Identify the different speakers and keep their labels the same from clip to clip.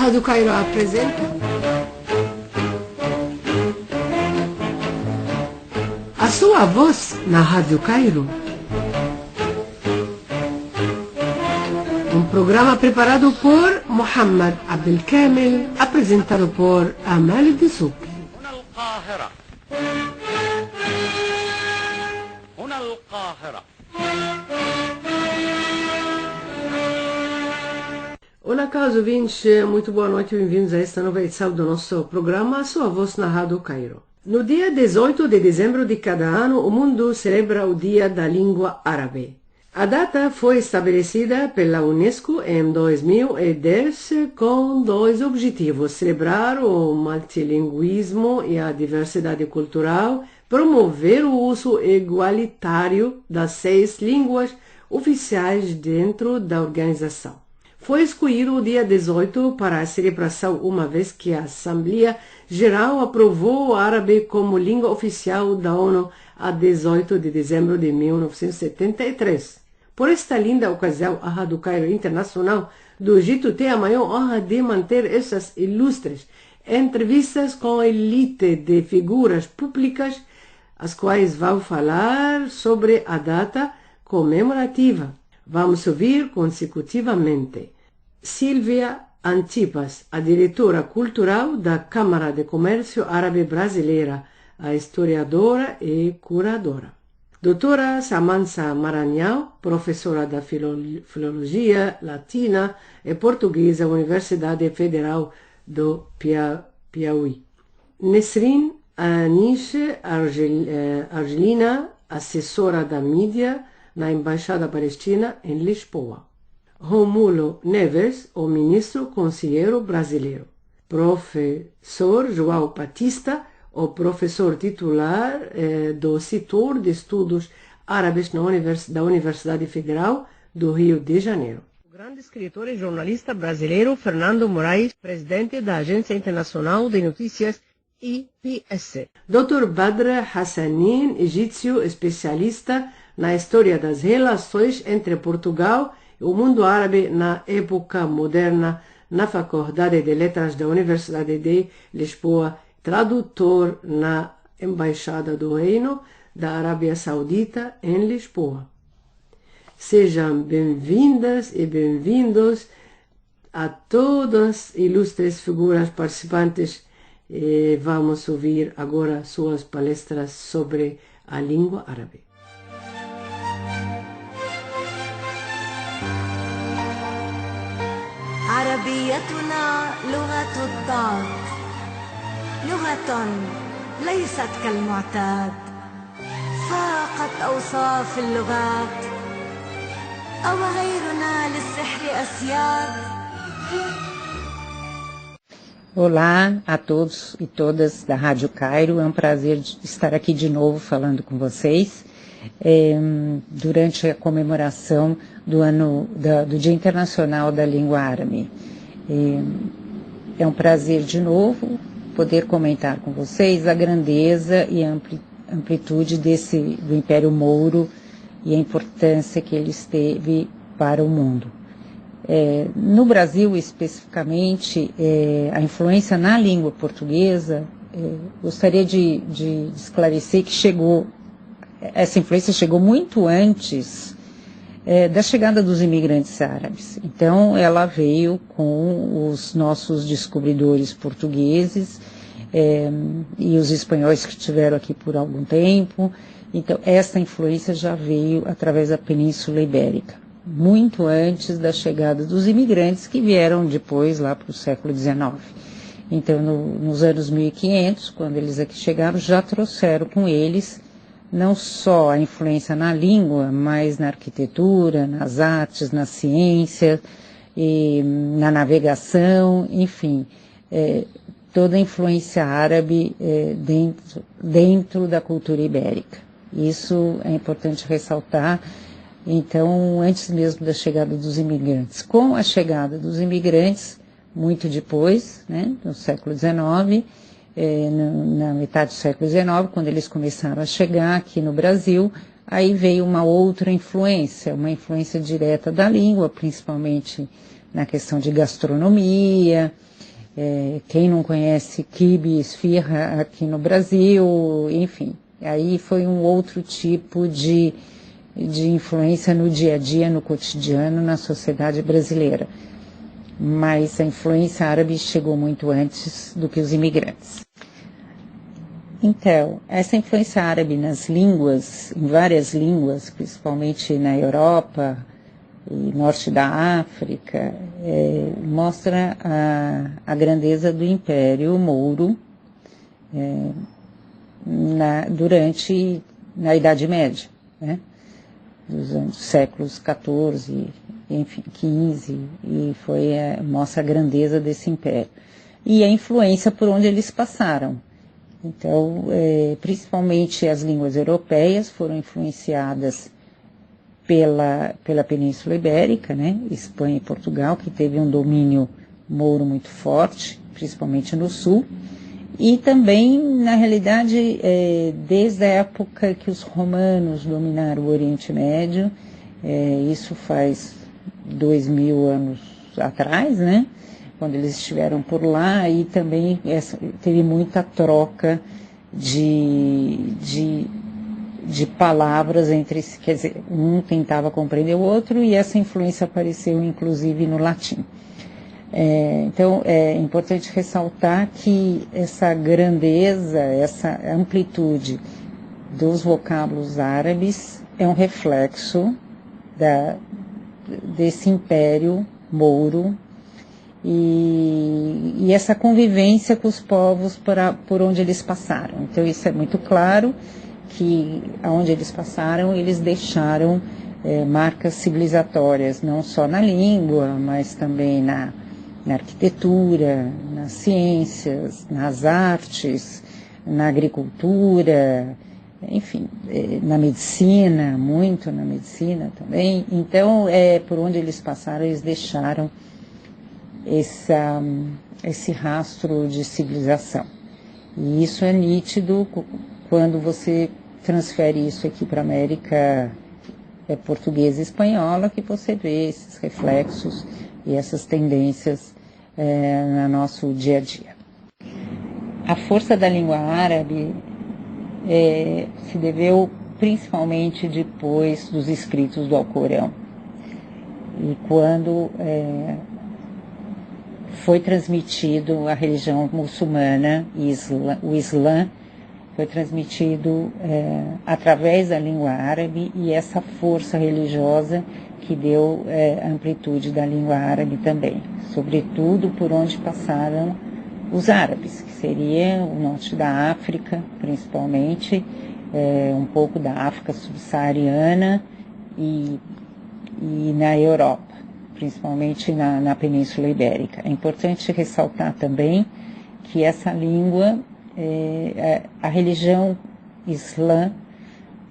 Speaker 1: Rádio Cairo apresenta A Sua Voz na Rádio Cairo. Um programa preparado por Mohamed Abdelkamel, apresentado por Amal Dessouky. Olá, caros ouvintes, muito boa noite e bem-vindos a esta nova edição do nosso programa A Sua Voz na Rádio Cairo. No dia 18 de dezembro de cada ano, o mundo celebra o Dia da Língua Árabe. A data foi estabelecida pela Unesco em 2010 com dois objetivos: celebrar o multilinguismo e a diversidade cultural, promover o uso igualitário das 6 línguas oficiais dentro da organização. Foi escolhido o dia 18 para a celebração, uma vez que a Assembleia Geral aprovou o árabe como língua oficial da ONU a 18 de dezembro de 1973. Por esta linda ocasião, a Rádio Cairo Internacional do Egito tem a maior honra de manter essas ilustres entrevistas com a elite de figuras públicas, as quais vão falar sobre a data comemorativa. Vamos ouvir consecutivamente Silvia Antipas, a diretora cultural da Câmara de Comércio Árabe Brasileira, a historiadora e curadora. Doutora Samantha Maranhão, professora da Filologia Latina e Portuguesa, Universidade Federal do Piauí. Nesrin Anish Argelina, assessora da mídia na Embaixada Palestina em Lisboa. Rômulo Neves, o ministro conselheiro brasileiro. Professor João Batista, o professor titular do setor de estudos árabes da Universidade Federal do Rio de Janeiro. O grande escritor e jornalista brasileiro Fernando Moraes, presidente da Agência Internacional de Notícias IPS. Dr. Badr Hassanin, egípcio especialista na história das relações entre Portugal e o mundo árabe na época moderna, na Faculdade de Letras da Universidade de Lisboa, tradutor na Embaixada do Reino da Arábia Saudita em Lisboa. Sejam bem-vindas e bem-vindos a todas as ilustres figuras participantes. E vamos ouvir agora suas palestras sobre a língua árabe.
Speaker 2: عربيتنا لغة الضاد، لغة ليست كالمعتاد، فاقت أوصاف اللغات، أو غيرنا للسحر أسياد.
Speaker 3: Olá a todos e todas da Rádio Cairo, é um prazer estar aqui de novo falando com vocês durante a comemoração do Dia Internacional da Língua Árabe. É um prazer de novo poder comentar com vocês a grandeza e a amplitude do Império Mouro e a importância que ele teve para o mundo. No Brasil, especificamente, a influência na língua portuguesa, gostaria de esclarecer que essa influência chegou muito antes da chegada dos imigrantes árabes. Então, ela veio com os nossos descobridores portugueses e os espanhóis que estiveram aqui por algum tempo. Então, essa influência já veio através da Península Ibérica, muito antes da chegada dos imigrantes que vieram depois, lá para o século XIX. Então, nos anos 1500, quando eles aqui chegaram, já trouxeram com eles não só a influência na língua, mas na arquitetura, nas artes, na ciência, e na navegação, enfim, toda a influência árabe dentro da cultura ibérica. Isso é importante ressaltar. Então, antes mesmo da chegada dos imigrantes. Com a chegada dos imigrantes, muito depois, no século XIX, na metade do século XIX, quando eles começaram a chegar aqui no Brasil, aí veio uma outra influência, uma influência direta da língua, principalmente na questão de gastronomia, Quem não conhece quibe, esfirra aqui no Brasil, enfim. Aí foi um outro tipo de influência no dia a dia, no cotidiano, na sociedade brasileira. Mas a influência árabe chegou muito antes do que os imigrantes. Então, essa influência árabe nas línguas, em várias línguas, principalmente na Europa e norte da África, mostra a grandeza do Império Mouro na Idade Média, né? Dos séculos XIV, enfim, XV, e mostra a grandeza desse império. E a influência por onde eles passaram. Então, principalmente as línguas europeias foram influenciadas pela Península Ibérica, né? Espanha e Portugal, que teve um domínio mouro muito forte, principalmente no sul. E também, na realidade, desde a época que os romanos dominaram o Oriente Médio, isso faz 2000 anos atrás, né? Quando eles estiveram por lá, e também teve muita troca de palavras entre si, quer dizer, um tentava compreender o outro, e essa influência apareceu inclusive no latim. Então, é importante ressaltar que essa grandeza, essa amplitude dos vocábulos árabes é um reflexo desse império mouro e essa convivência com os povos por onde eles passaram. Então, isso é muito claro, que aonde eles passaram, eles deixaram marcas civilizatórias, não só na língua, mas também na arquitetura, nas ciências, nas artes, na agricultura, enfim, na medicina, muito na medicina também. Então, por onde eles passaram, eles deixaram esse rastro de civilização. E isso é nítido quando você transfere isso aqui para a América portuguesa e espanhola, que você vê esses reflexos e essas tendências no nosso dia a dia. A força da língua árabe se deveu principalmente depois dos escritos do Alcorão. E quando foi transmitido a religião muçulmana, o Islã foi transmitido através da língua árabe, e essa força religiosa que deu a amplitude da língua árabe também, sobretudo por onde passaram os árabes, que seria o norte da África, principalmente, um pouco da África subsaariana e na Europa, principalmente na Península Ibérica. É importante ressaltar também que essa língua, a religião islã,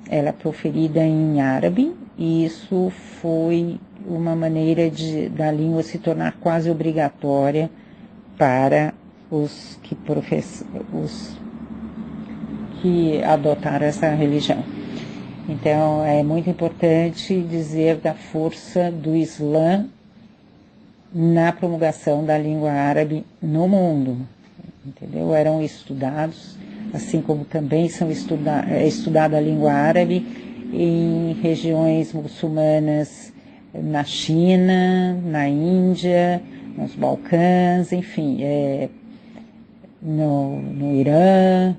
Speaker 3: ela é proferida em árabe, e isso foi uma maneira da língua se tornar quase obrigatória para os que adotaram essa religião. Então, é muito importante dizer da força do Islã na promulgação da língua árabe no mundo, entendeu? Eram estudados, assim como também é estudada a língua árabe em regiões muçulmanas na China, na Índia, nos Balcãs, enfim, no Irã.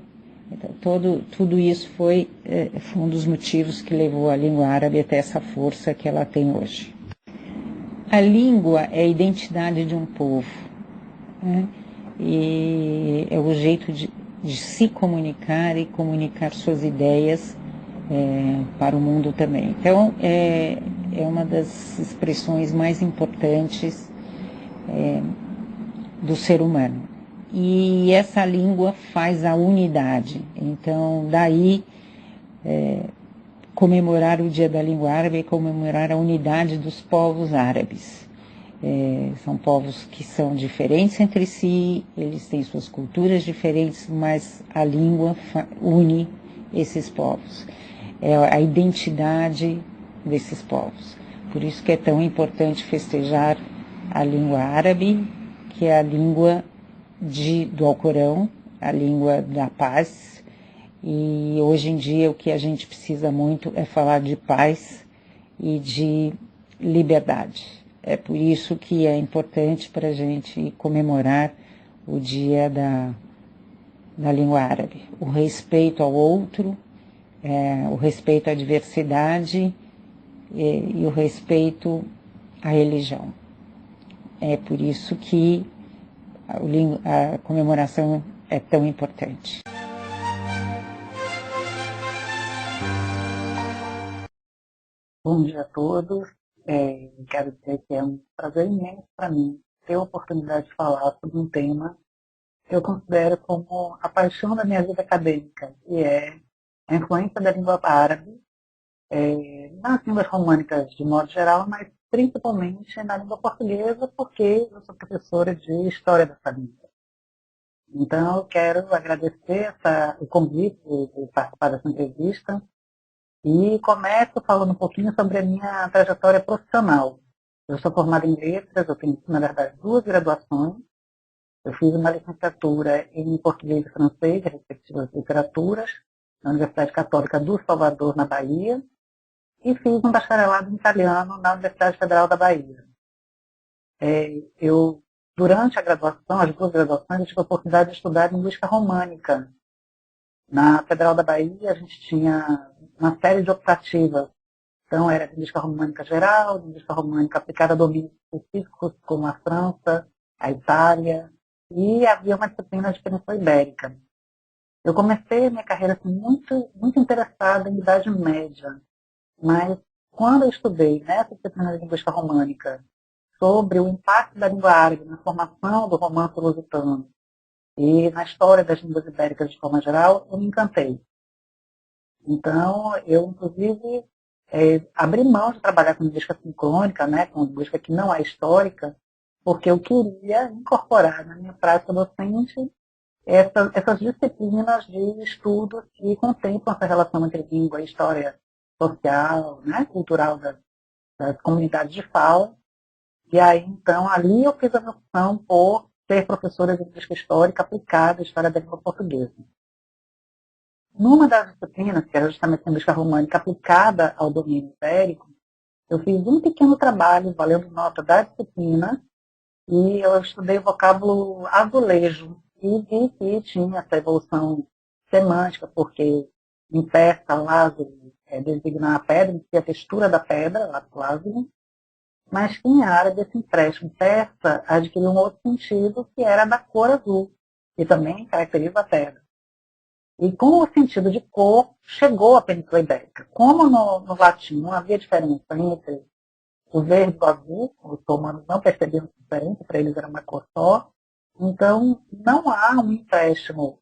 Speaker 3: Então, tudo isso foi um dos motivos que levou a língua árabe até essa força que ela tem hoje. A língua é a identidade de um povo, né? E é o jeito de se comunicar e comunicar suas ideias para o mundo também. Então, é uma das expressões mais importantes do ser humano. E essa língua faz a unidade. Então, daí, comemorar o Dia da Língua Árabe é comemorar a unidade dos povos árabes. São povos que são diferentes entre si, eles têm suas culturas diferentes, mas a língua une esses povos. É a identidade desses povos. Por isso que é tão importante festejar a língua árabe, que é a língua do Alcorão, a língua da paz. E hoje em dia o que a gente precisa muito é falar de paz e de liberdade. É por isso que é importante para a gente comemorar o dia da língua árabe. O respeito ao outro, o respeito à diversidade e o respeito à religião. É por isso que a comemoração é tão importante.
Speaker 4: Bom dia a todos. Quero dizer que é um prazer imenso para mim ter a oportunidade de falar sobre um tema que eu considero como a paixão da minha vida acadêmica, que é a influência da língua árabe nas línguas românicas de modo geral, mas principalmente na língua portuguesa, porque eu sou professora de História dessa língua. Então, eu quero agradecer o convite de participar dessa entrevista e começo falando um pouquinho sobre a minha trajetória profissional. Eu sou formada em letras, eu tenho, na verdade, 2 graduações. Eu fiz uma licenciatura em português e francês, respectivas literaturas, na Universidade Católica do Salvador, na Bahia, e fiz um bacharelado em italiano na Universidade Federal da Bahia. Durante a graduação, as 2 graduações, eu tive a oportunidade de estudar linguística românica. Na Federal da Bahia, a gente tinha uma série de optativas. Então, era linguística românica geral, linguística românica aplicada a domínios específicos, como a França, a Itália, e havia uma disciplina de Península Ibérica. Eu comecei minha carreira assim, muito interessada em Idade Média, mas quando eu estudei nessa disciplina de linguística românica sobre o impacto da língua árabe na formação do romance lusitano e na história das línguas ibéricas de forma geral, eu me encantei. Então, eu, inclusive, abri mão de trabalhar com linguística sincrônica, né, com linguística que não é histórica, porque eu queria incorporar na minha prática docente essas disciplinas de estudos que contemplam essa relação entre língua e história social, né, cultural das comunidades de fala. E aí, então, ali eu fiz a minha opção por ser professora de linguística histórica aplicada à história da língua portuguesa. Numa das disciplinas, que era justamente a linguística românica aplicada ao domínio ibérico, eu fiz um pequeno trabalho, valendo nota da disciplina, e eu estudei o vocábulo azulejo, e vi que tinha essa evolução semântica, porque em persa, lázuli designa a pedra, em si a textura da pedra, lázuli, mas que em árabe esse empréstimo persa adquiriu um outro sentido, que era da cor azul, que também caracteriza a pedra. E com o sentido de cor, chegou à Península Ibérica. Como no latim não havia diferença entre o verde e o azul, os romanos não percebiam diferença, para eles era uma cor só, então não há um empréstimo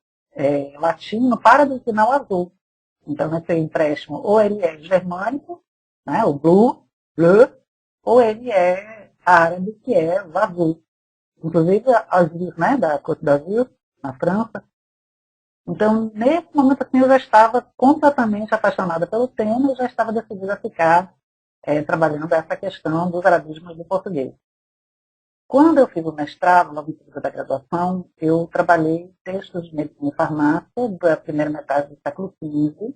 Speaker 4: latino para designar o azul. Então esse empréstimo ou ele é germânico, né, o bleu, ou ele é árabe, que é o azul. Inclusive azul, né, da Côte d'Azur, na França. Então, nesse momento assim, eu já estava completamente apaixonada pelo tema e já estava decidida a ficar trabalhando essa questão dos arabismos do português. Quando eu fiz o mestrado, logo em seguida da graduação, eu trabalhei textos de medicina e farmácia da primeira metade do século XV,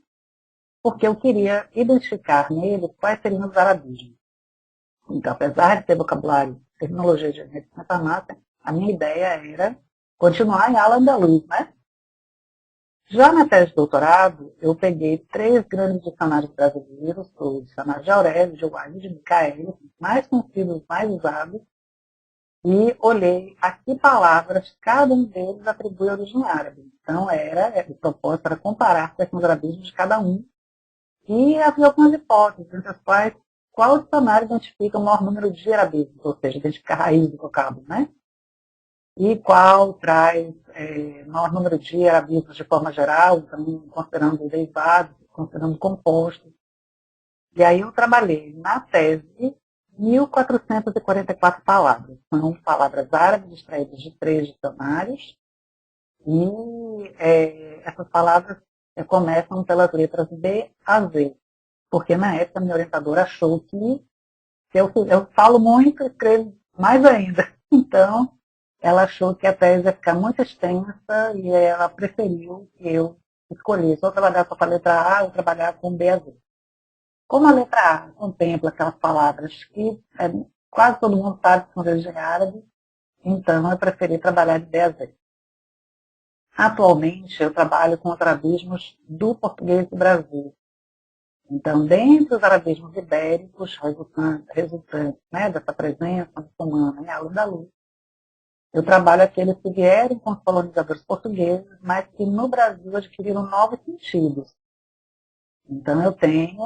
Speaker 4: porque eu queria identificar neles quais seriam os arabismos. Então, apesar de ter vocabulário, terminologia de medicina e farmácia, a minha ideia era continuar em Al-Andalus, né? Já na tese de doutorado, eu peguei 3 grandes dicionários brasileiros, o dicionário de Aurélio, de Wilde, de Michaelis, mais conhecidos, mais usados, e olhei a que palavras cada um deles atribui origem árabe. Então, o propósito era comparar com os arabismos de cada um, e havia algumas hipóteses, entre as quais qual dicionário identifica o maior número de arabismos, ou seja, identifica a raiz do vocábulo, né? E qual traz maior número de arabismos de forma geral, também considerando derivados, considerando compostos. E aí eu trabalhei na tese 1.444 palavras. São palavras árabes extraídas de 3 dicionários. E essas palavras começam pelas letras B a Z. Porque na época minha orientadora achou que eu falo muito e escrevo mais ainda. Então, ela achou que a tese ia ficar muito extensa e ela preferiu que eu escolhesse ou trabalhar só com a letra A ou trabalhar com B a Z. Como a letra A contempla aquelas palavras que quase todo mundo sabe que são de origem árabe, então eu preferi trabalhar de B a Z. Atualmente eu trabalho com os arabismos do português do Brasil. Então, dentre os arabismos ibéricos, resultantes dessa presença muçulmana em Al-Andalus, eu trabalho aqueles que vieram com os colonizadores portugueses, mas que no Brasil adquiriram novos sentidos. Então, eu tenho,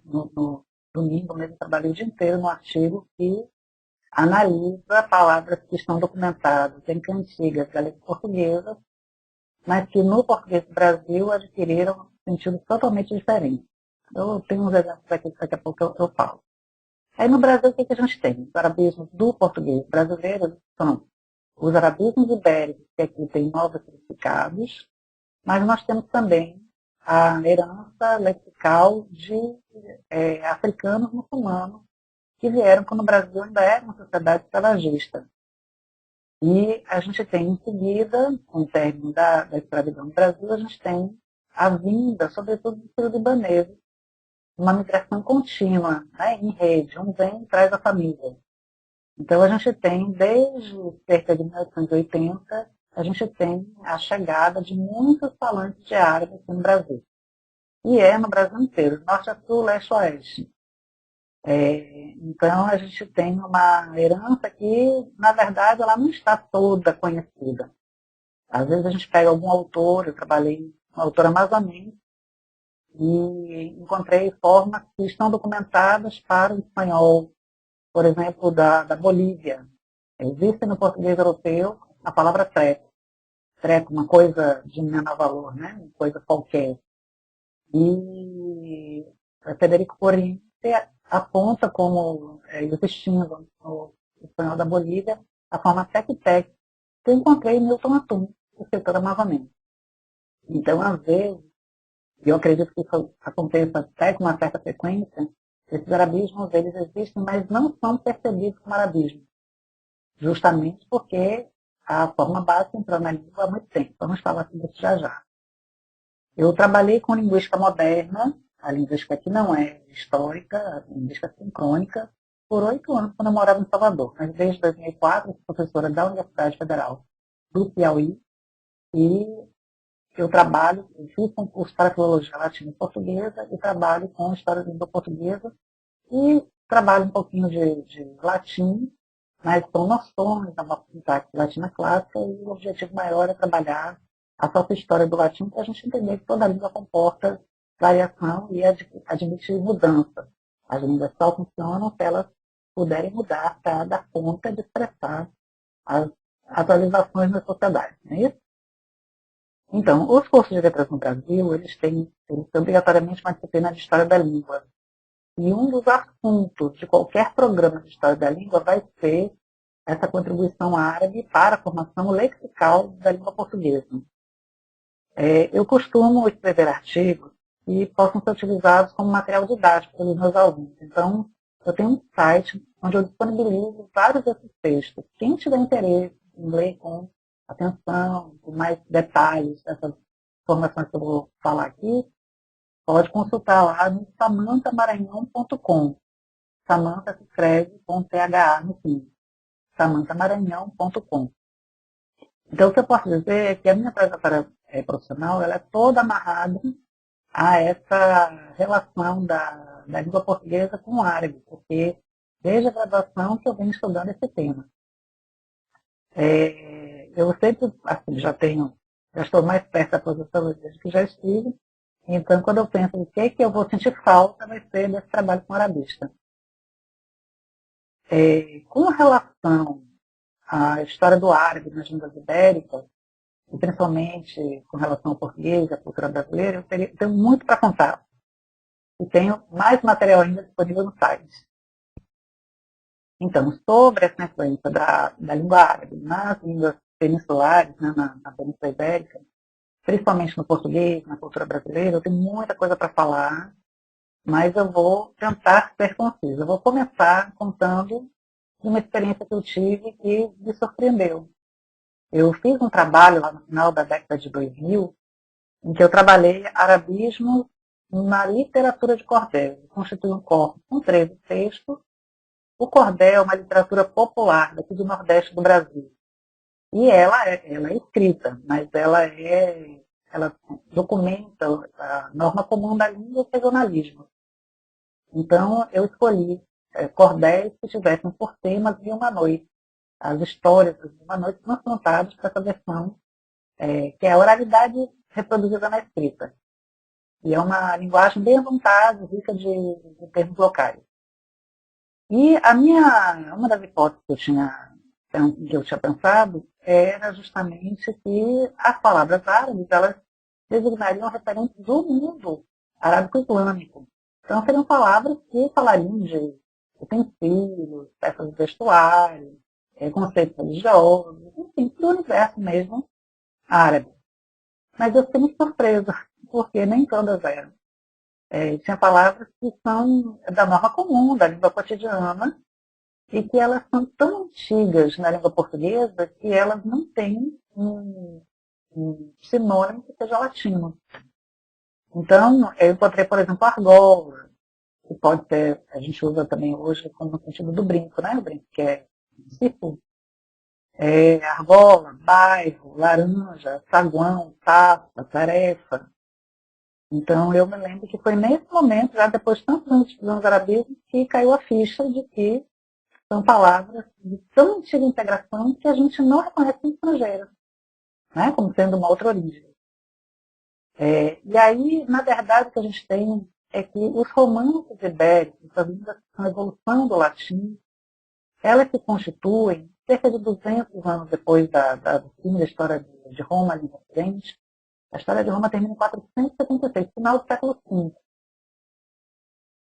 Speaker 4: no domingo mesmo, trabalhei o dia inteiro no artigo que analisa palavras que estão documentadas em cantigas da língua portuguesa, mas que no português do Brasil adquiriram sentidos totalmente diferentes. Eu tenho uns exemplos aqui que daqui a pouco eu falo. Aí no Brasil, o que a gente tem? Os arabismos do português brasileiro são os arabismos ibéricos, que aqui tem novos significados, mas nós temos também a herança lexical de africanos muçulmanos que vieram quando o Brasil ainda era uma sociedade escravagista. E a gente tem em seguida, com o término da escravidão no Brasil, a gente tem a vinda, sobretudo dos sírio-libaneses, uma migração contínua, em rede, um vem e traz a família. Então a gente tem, desde cerca de 1980, a gente tem a chegada de muitos falantes de árabe aqui no Brasil. E no Brasil inteiro, norte a sul, leste a oeste. Então a gente tem uma herança que, na verdade, ela não está toda conhecida. Às vezes a gente pega algum autor, eu trabalhei com um autor amazonense, e encontrei formas que estão documentadas para o espanhol, por exemplo, da Bolívia. Existe no português europeu a palavra treco. Treco, uma coisa de menor valor, uma coisa qualquer. E Federico Corim aponta como existindo no espanhol da Bolívia a forma tec-tec, que eu encontrei em Milton Atum, o escritor amazonense. Então, às vezes, e eu acredito que isso aconteça até com uma certa frequência, esses arabismos, eles existem, mas não são percebidos como arabismo. Justamente porque a forma básica entrou na língua há muito tempo. Vamos falar sobre isso já já. Eu trabalhei com linguística moderna, a linguística que não é histórica, a linguística sincrônica, por 8 anos quando eu morava em Salvador. Mas desde 2004, eu sou professora da Universidade Federal do Piauí e eu fiz um curso para filologia latina e portuguesa e trabalho com história da língua portuguesa e trabalho um pouquinho de latim, mas com noções da sintaxe latina clássica, e o objetivo maior é trabalhar a própria história do latim para a gente entender que toda língua comporta variação e admite mudança. As línguas só funcionam se elas puderem mudar para dar conta de expressar as atualizações na sociedade, não é isso? Então, os cursos de letras no Brasil, eles têm obrigatoriamente uma disciplina de história da língua. E um dos assuntos de qualquer programa de história da língua vai ser essa contribuição árabe para a formação lexical da língua portuguesa. Eu costumo escrever artigos que possam ser utilizados como material didático pelos meus alunos. Então, eu tenho um site onde eu disponibilizo vários desses textos. Quem tiver interesse em ler com atenção, com mais detalhes dessas informações que eu vou falar aqui, pode consultar lá no samanthamaranhão.com. Samantha se escreve com THA no fim. samanthamaranhão.com. Então, o que eu posso dizer é que a minha trajetória profissional ela é toda amarrada a essa relação da língua portuguesa com o árabe, porque desde a graduação que eu venho estudando esse tema. Eu sempre, assim, já estou mais perto da posição desde que já estive, então quando eu penso o que eu vou sentir falta, vai ser desse trabalho com arabista. Com relação à história do árabe nas línguas ibéricas, e principalmente com relação ao português e à cultura brasileira, eu tenho muito para contar. E tenho mais material ainda disponível no site. Então, sobre essa influência da língua árabe nas línguas peninsulares, na Península Ibérica, principalmente no português, na cultura brasileira, eu tenho muita coisa para falar, mas eu vou tentar ser concisa. Eu vou começar contando de uma experiência que eu tive que me surpreendeu. Eu fiz um trabalho lá no final da década de 2000, em que eu trabalhei arabismo na literatura de cordel. Constitui um corpo com 13 textos. O cordel é uma literatura popular daqui do Nordeste do Brasil. E ela é escrita, mas ela documenta a norma comum da língua e o regionalismo. Então, eu escolhi cordéis que tivessem por temas de uma noite. As histórias de uma noite transplantadas para essa versão, que é a oralidade reproduzida na escrita. E é uma linguagem bem à vontade, rica de termos locais. E uma das hipóteses que eu tinha pensado era justamente que as palavras árabes, elas designariam referentes do mundo arábico-islâmico. Então, seriam palavras que falariam de utensílios, peças de vestuário, conceitos religiosos, enfim, do universo mesmo árabe. Mas eu fiquei muito surpresa, porque nem todas eram. Tinha palavras que são da norma comum, da língua cotidiana, e que elas são tão antigas na língua portuguesa que elas não têm um sinônimo que seja latino. Então, eu encontrei, por exemplo, argola, que pode ser, a gente usa também hoje como no sentido do brinco, né? O brinco que é círculo. Argola, bairro, laranja, saguão, taça, tarefa. Então, eu me lembro que foi nesse momento, já depois de tantos anos estudando arabismo, que caiu a ficha de que são palavras de tão antiga integração que a gente não reconhece em estrangeiro, né? Como sendo uma outra origem. E aí, na verdade, o que a gente tem é que os romances ibéricos, a evolução do latim, elas se constituem cerca de 200 anos depois do fim da história de Roma ali na frente. A história de Roma termina em 476, final do século V.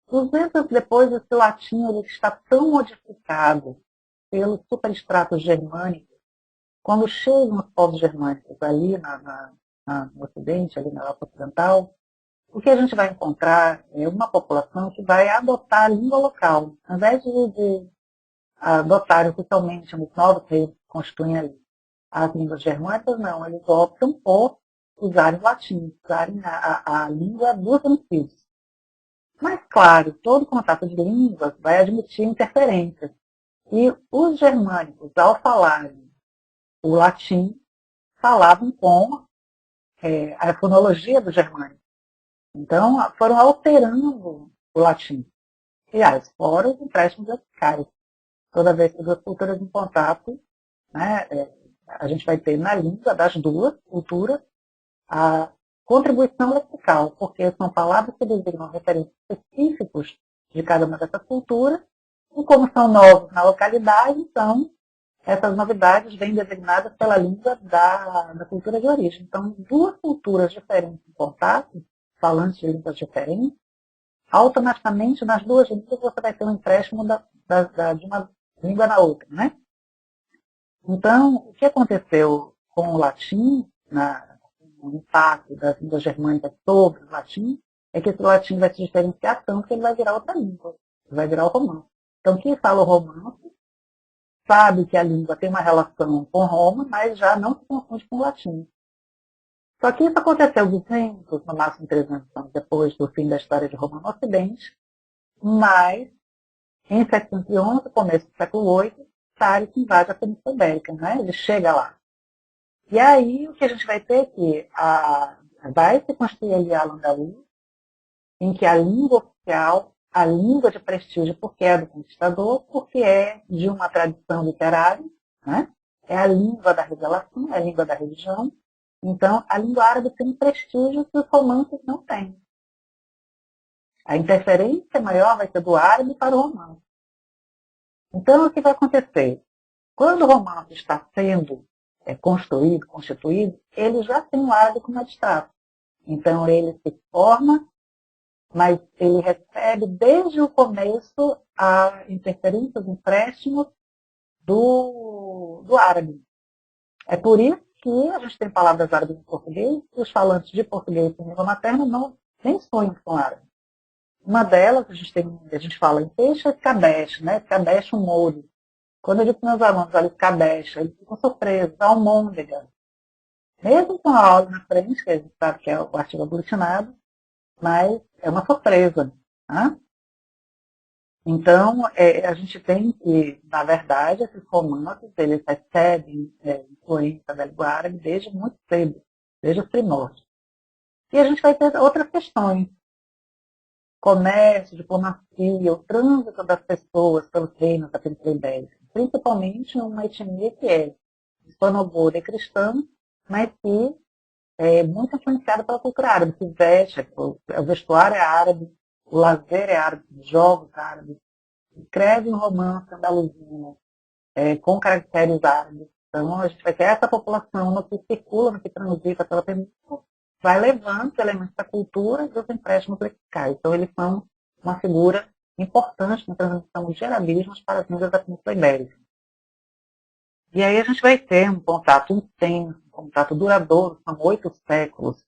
Speaker 4: 200 anos depois, esse latim ele está tão modificado pelos superestratos germânicos, quando chegam os povos germânicos ali no Ocidente, ali na Europa Ocidental, o que a gente vai encontrar é uma população que vai adotar a língua local. Ao invés de adotar oficialmente os novos reis que constituem ali as línguas germânicas, não, eles optam por usarem o latim, usarem a língua dos antigos. Mas, claro, todo contato de línguas vai admitir interferências. E os germânicos, ao falarem o latim, falavam com a fonologia do germânico. Então, foram alterando o latim. E fora os empréstimos verticais. Toda vez que duas culturas em contato, né, a gente vai ter na língua das duas culturas a contribuição lexical, porque são palavras que designam referentes específicos de cada uma dessas culturas, e como são novos na localidade, então essas novidades vêm designadas pela língua da cultura de origem. Então, duas culturas diferentes em contato, falantes de línguas diferentes, automaticamente nas duas línguas você vai ter um empréstimo de uma língua na outra, né? Então, o que aconteceu com o latim, o impacto das línguas germânicas sobre o latim, é que esse latim vai se diferenciar tanto que ele vai virar outra língua, vai virar o romance. Então, quem fala o romance sabe que a língua tem uma relação com Roma, mas já não se confunde com o latim. Só que isso aconteceu 200, no máximo 300 anos depois do fim da história de Roma no Ocidente, mas em 711, começo do século VIII, Cyrus invade a Península Ibérica, né? Ele chega lá. E aí o que a gente vai ter é que vai se construir ali a Al-Andalus, em que a língua oficial, a língua de prestígio, porque é do conquistador, porque é de uma tradição literária, né? É a língua da revelação, é a língua da religião. Então, a língua árabe tem um prestígio que os romances não têm. A interferência maior vai ser do árabe para o romance. Então, o que vai acontecer? Quando o romance está sendo construído, constituído, ele já tem o árabe como abstrato. Então, ele se forma, mas ele recebe desde o começo a interferência do empréstimo do árabe. É por isso que a gente tem palavras árabes em português, e os falantes de português em língua materna nem sonham com árabe. Uma delas, a gente fala em peixe, é cabeche, né? Cabeche, um molho. Quando eu digo para meus alunos, olha, escabeche, eles ficam surpresos, almôndega. Mesmo com a aula na frente, que a gente sabe que é o artigo aglutinado, mas é uma surpresa. Tá? Então, a gente tem que, na verdade, esses romances, eles recebem influência da língua árabe desde muito cedo, desde os primórdios. E a gente vai ter outras questões. Comércio, diplomacia, o trânsito das pessoas pelos reinos da Península Ibérica. Principalmente uma etnia que é hispano-búlgara e cristã, mas que é muito influenciada pela cultura árabe, que veste, o vestuário é árabe, o lazer é árabe, os jogos árabes, escreve um romance andaluzino com caracteres árabes. Então, a gente vai ter essa população no que circula, no que transita pela península, vai levando os elementos da cultura e dos empréstimos lexicais. Então, eles são uma figura importante na transmissão de arabismos para as línguas da Península Ibérica. E aí a gente vai ter um contato intenso, um contato duradouro, são 8 séculos,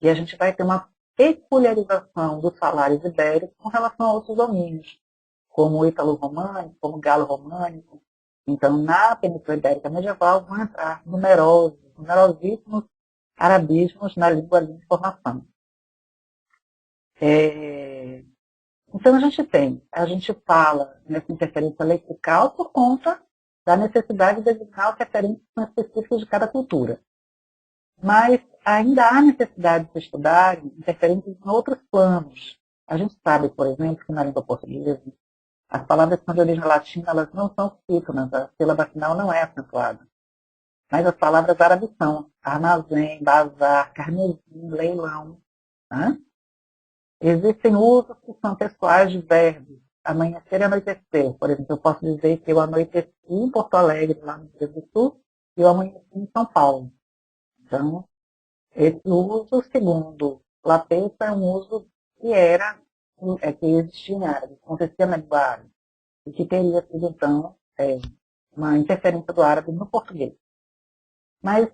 Speaker 4: e a gente vai ter uma peculiarização dos falários ibéricos com relação a outros domínios, como o ítalo-românico, como o galo-românico. Então, na Península Ibérica medieval vão entrar numerosíssimos arabismos na língua de formação. Então, a gente fala nessa interferência lexical por conta da necessidade de designar os referentes específicos de cada cultura. Mas ainda há necessidade de se estudar interferências em outros planos. A gente sabe, por exemplo, que na língua portuguesa, as palavras que são de origem latina, elas não são sítonas, a sílaba final não é acentuada. Mas as palavras árabes são armazém, bazar, carmesim, leilão. Né? Existem usos que são pessoais de verbos. Amanhecer e anoitecer. Por exemplo, eu posso dizer que eu anoiteci em Porto Alegre, lá no Rio Grande do Sul, e eu amanheci em São Paulo. Então, esse uso, segundo Lapesa, é um uso que existia em árabe, que acontecia na língua árabe, e que teria sido, então, uma interferência do árabe no português. Mas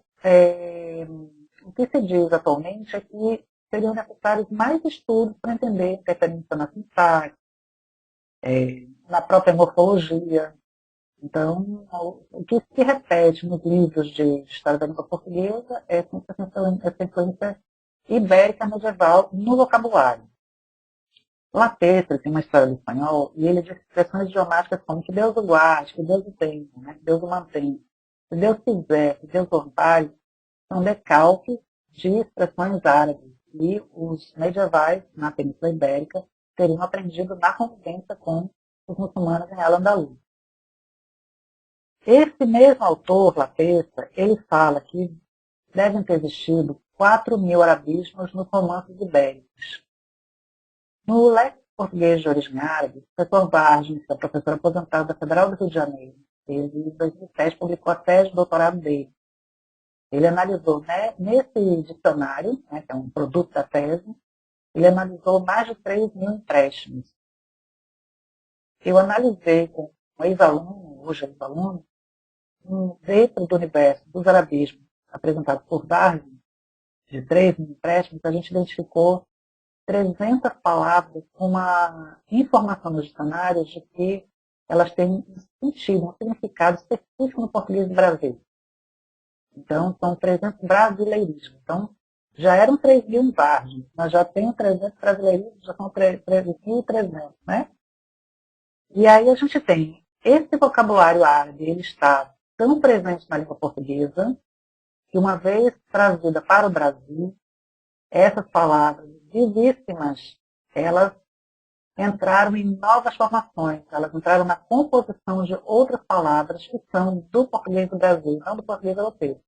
Speaker 4: o que se diz atualmente é que seriam necessários mais estudos para entender a interferência na sintaxe, na própria morfologia. Então, o que se repete nos livros de história da língua portuguesa é essa influência ibérica medieval no vocabulário. Lapesa tem uma história do espanhol e ele diz expressões idiomáticas como que Deus o guarde, que Deus o tenha, né? Que Deus o mantenha. Se Deus quiser, se Deus o ampare, são decalques de expressões árabes. E os medievais na Península Ibérica teriam aprendido na convivência com os muçulmanos em Al-Andalus. Esse mesmo autor, Lapesa, ele fala que devem ter existido 4.000 arabismos nos romances ibéricos. No léxico português de origem árabe, o professor Vargas, que é professor aposentado da Federal do Rio de Janeiro, ele em 2007 publicou a tese de doutorado dele. Ele analisou, né, nesse dicionário, né, que é um produto da tese, ele analisou mais de 3.000 empréstimos. Eu analisei com um ex-aluno, hoje ex-aluno, dentro do universo dos arabismos apresentados por Vargas, de 3.000 empréstimos, a gente identificou 300 palavras com uma informação nos dicionários de que elas têm um sentido, um significado específico no português do Brasil. Então, são 300 brasileirismos. Então, já eram 3.000 em Vargas, mas já tem 300 brasileirismos, já são 3.300, né? E aí a gente tem esse vocabulário árabe, ele está tão presente na língua portuguesa, que uma vez trazida para o Brasil, essas palavras vivíssimas, elas entraram em novas formações, elas entraram na composição de outras palavras que são do português do Brasil, não do português europeu.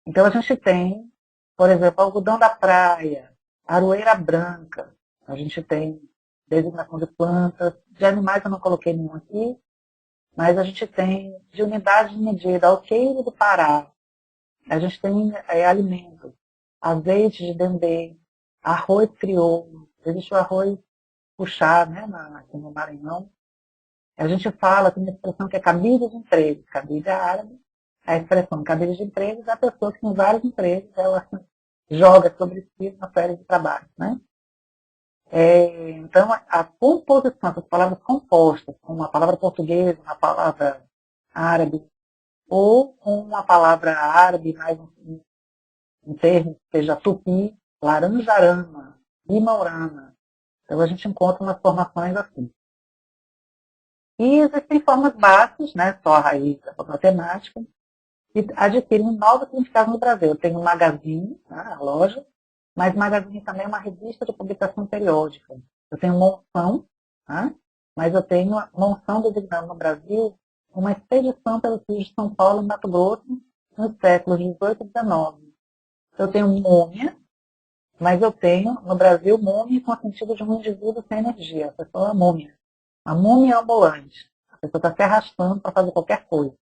Speaker 4: Então a gente tem, por exemplo, algodão da praia, aroeira branca, a gente tem designação de plantas, de animais eu não coloquei nenhum aqui, mas a gente tem de unidade de medida, alqueire do Pará, a gente tem alimentos, azeite de dendê, arroz crioulo, existe o arroz puxado, né, aqui no Maranhão. A gente fala, tem uma expressão que é cabide de emprego, cabide é árabe, a expressão cabide de emprego é a pessoa que tem vários empregos, ela joga sobre si uma série de trabalhos, né? Então, a composição das palavras compostas, como a palavra portuguesa, uma palavra árabe, ou uma palavra árabe, mais um termo que seja tupi, laranjarama, limaurana. Então a gente encontra umas formações assim. E existem formas básicas, né, só a raiz da matemática, que adquirem novos significados no Brasil. Eu tenho um magazine, né, a loja, mas magazine também é uma revista de publicação periódica. Eu tenho monção, né, mas eu tenho monção designando no Brasil uma expedição pelos rios de São Paulo e Mato Grosso nos séculos XVIII e XIX. Eu tenho múmia, mas eu tenho no Brasil múmia com o sentido de um indivíduo sem energia. A pessoa é uma múmia. A múmia ambulante. A pessoa está se arrastando para fazer qualquer coisa.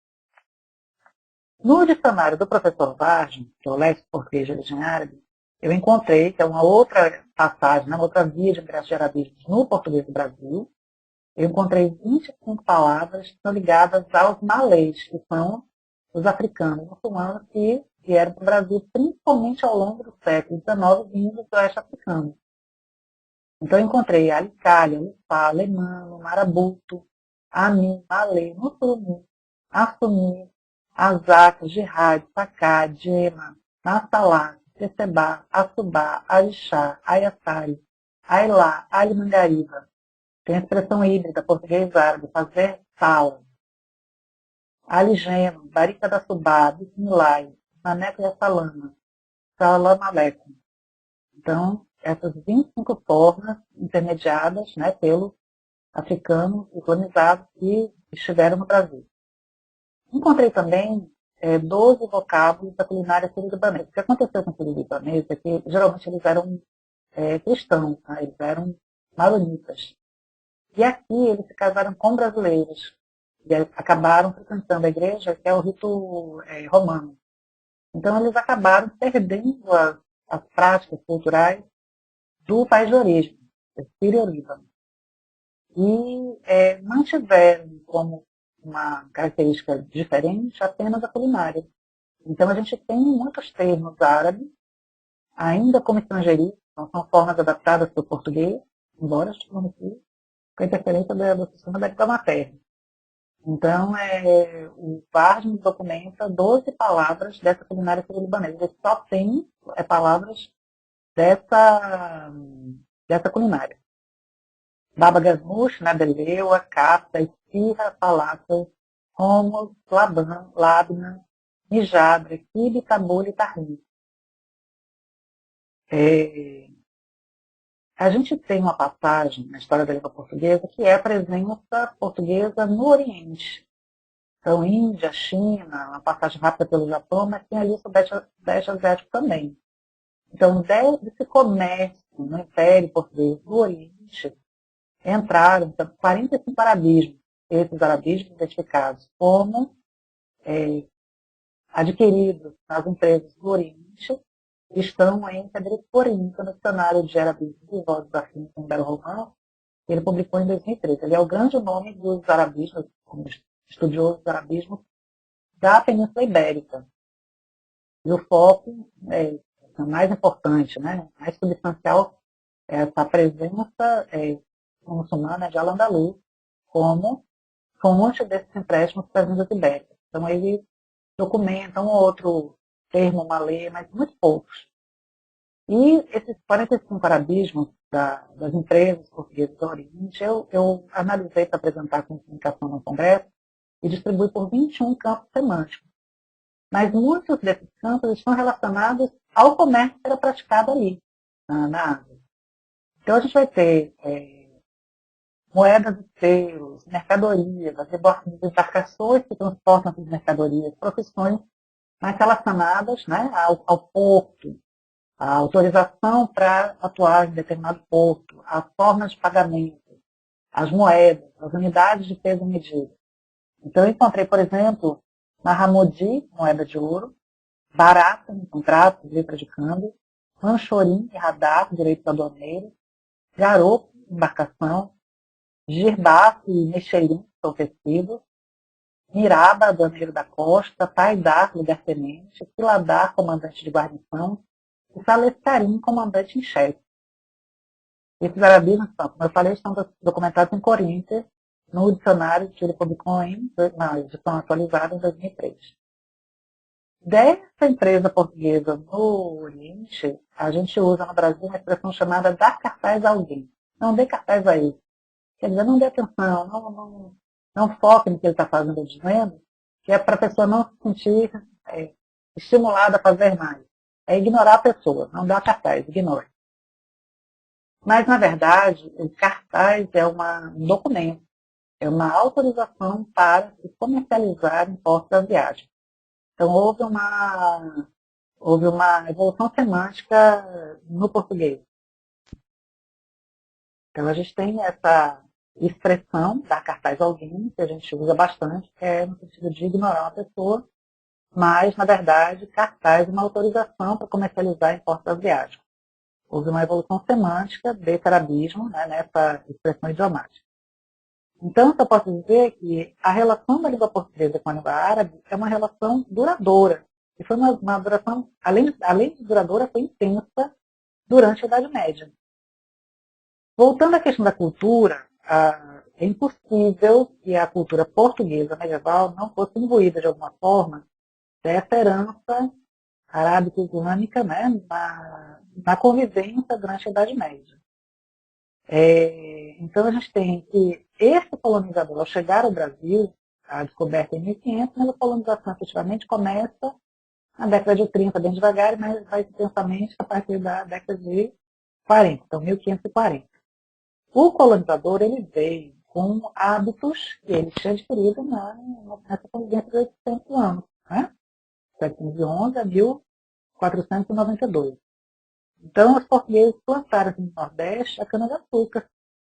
Speaker 4: No dicionário do professor Vargem, que é o Léxico Português de Origem Árabe, eu encontrei, que é uma outra passagem, uma outra via de ingresso de arabismos no português do Brasil, eu encontrei 25 palavras que estão ligadas aos malês, que são os africanos muçulmanos que vieram para o Brasil, principalmente ao longo do século XIX, vindos do oeste africano. Então, eu encontrei Alicalha, Lufá, Alemano, Marabuto, Ami, Malê, Mussumi, Assumi, Azak, Jihad, Sacá, Djema, Nassalá, Tecebá, Assubá, Arixá, Ayatari, Ailá, Alimangariba. Tem a expressão híbrida, português-árabe, fazer sala. Aligeno, Barika da Subá, Bismillah, Maneco e Assalama, Salam Aleikum. Então, essas 25 formas intermediadas, né, pelos africanos colonizados que estiveram no Brasil. Encontrei também 12 vocábulos da culinária sírio-libanesa. O que aconteceu com o sírio-libanês é que, geralmente, eles eram cristãos, tá? Eles eram maronitas. E aqui eles se casaram com brasileiros. E acabaram frequentando a igreja, que é o rito romano. Então, eles acabaram perdendo as práticas culturais do país de origem, Sírio-Líbano. E mantiveram como uma característica diferente apenas a culinária. Então, a gente tem muitos termos árabes, ainda como estrangeirismo, então são formas adaptadas para o português, embora estejam aqui com a interferência do sistema da língua materna. Então, o Vargem documenta 12 palavras dessa culinária sírio-libanesa. Ele só tem palavras dessa culinária. Baba Ganoush, Nabeleua, Capta, Esfirra, Palata, Romos, Laban, Labna, Nijadra, Kibe, Tabula e Tarni. A gente tem uma passagem na história da língua portuguesa que é a presença portuguesa no Oriente. Então, Índia, China, uma passagem rápida pelo Japão, mas tem ali o Sudeste Asiático também. Então, desde esse comércio no Império Português do Oriente, entraram 45 arabismos. Esses arabismos identificados como adquiridos nas empresas do Oriente, estão em Federico Corinto, no dicionário de arabismo e vozes afins com o Belo Romano, que ele publicou em 2013. Ele é o grande nome dos arabismos, como estudioso dos arabismos, da Península Ibérica. E o foco mais importante, né, mais substancial, é essa presença muçulmana de Al-Andalus como fonte desses empréstimos para as Índias Ibéricas. Então, ele documenta um outro termo malê, mas muito poucos. E esses 45 arabismos das empresas portuguesas do Oriente, eu analisei para apresentar com comunicação no Congresso e distribuí por 21 campos semânticos. Mas muitos desses campos estão relacionados ao comércio que era praticado ali, na Ásia. Então, a gente vai ter moedas de selos, mercadorias, as embarcações que transportam essas mercadorias, profissões mais relacionadas, né, ao porto, a autorização para atuar em determinado porto, as formas de pagamento, as moedas, as unidades de peso e medida. Então, eu encontrei, por exemplo, Mahamudi, moeda de ouro, Barata, contrato, letra de câmbio, Manchorim e radar, direito aduaneiro, Garopo, embarcação, Girbaço e Mexeirim, são tecidos, Miraba, aduaneiro da costa, Taidar, lugar-tenente, Filadar, comandante de guarnição, e Salescarim, comandante em chefe. Esses arabismos, como eu falei, estão documentados em Corinto, no dicionário que ele publicou na edição atualizada em 2003. Dessa empresa portuguesa no Oriente, a gente usa no Brasil uma expressão chamada dar cartaz a alguém. Não dê cartaz a ele. Quer dizer, não dê atenção, não foque no que ele está fazendo ou dizendo, que é para a pessoa não se sentir estimulada a fazer mais. É ignorar a pessoa, não dar cartaz, ignore. Mas, na verdade, o cartaz é um documento, é uma autorização para se comercializar em portos asiáticos. Então, houve uma evolução semântica no português. Então, a gente tem essa expressão, dar cartaz a alguém, que a gente usa bastante, que é no sentido de ignorar uma pessoa, mas, na verdade, cartaz é uma autorização para comercializar em portos asiáticos. Houve uma evolução semântica desse arabismo, né, nessa expressão idiomática. Então, eu posso dizer que a relação da língua portuguesa com a língua árabe é uma relação duradoura. E foi uma duração, além de duradoura, foi intensa durante a Idade Média. Voltando à questão da cultura, é impossível que a cultura portuguesa medieval não fosse imbuída de alguma forma dessa herança arábico-islâmica, né, na convivência durante a Idade Média. Então a gente tem que esse colonizador, ao chegar ao Brasil, a descoberta em 1500, mas a colonização efetivamente começa na década de 30, bem devagar, mas vai intensamente a partir da década de 40, então 1540. O colonizador ele veio com hábitos que ele tinha adquirido nessa convivência de 800 anos, né? 711 a 1492. Então, os portugueses plantaram no Nordeste a cana-de-açúcar,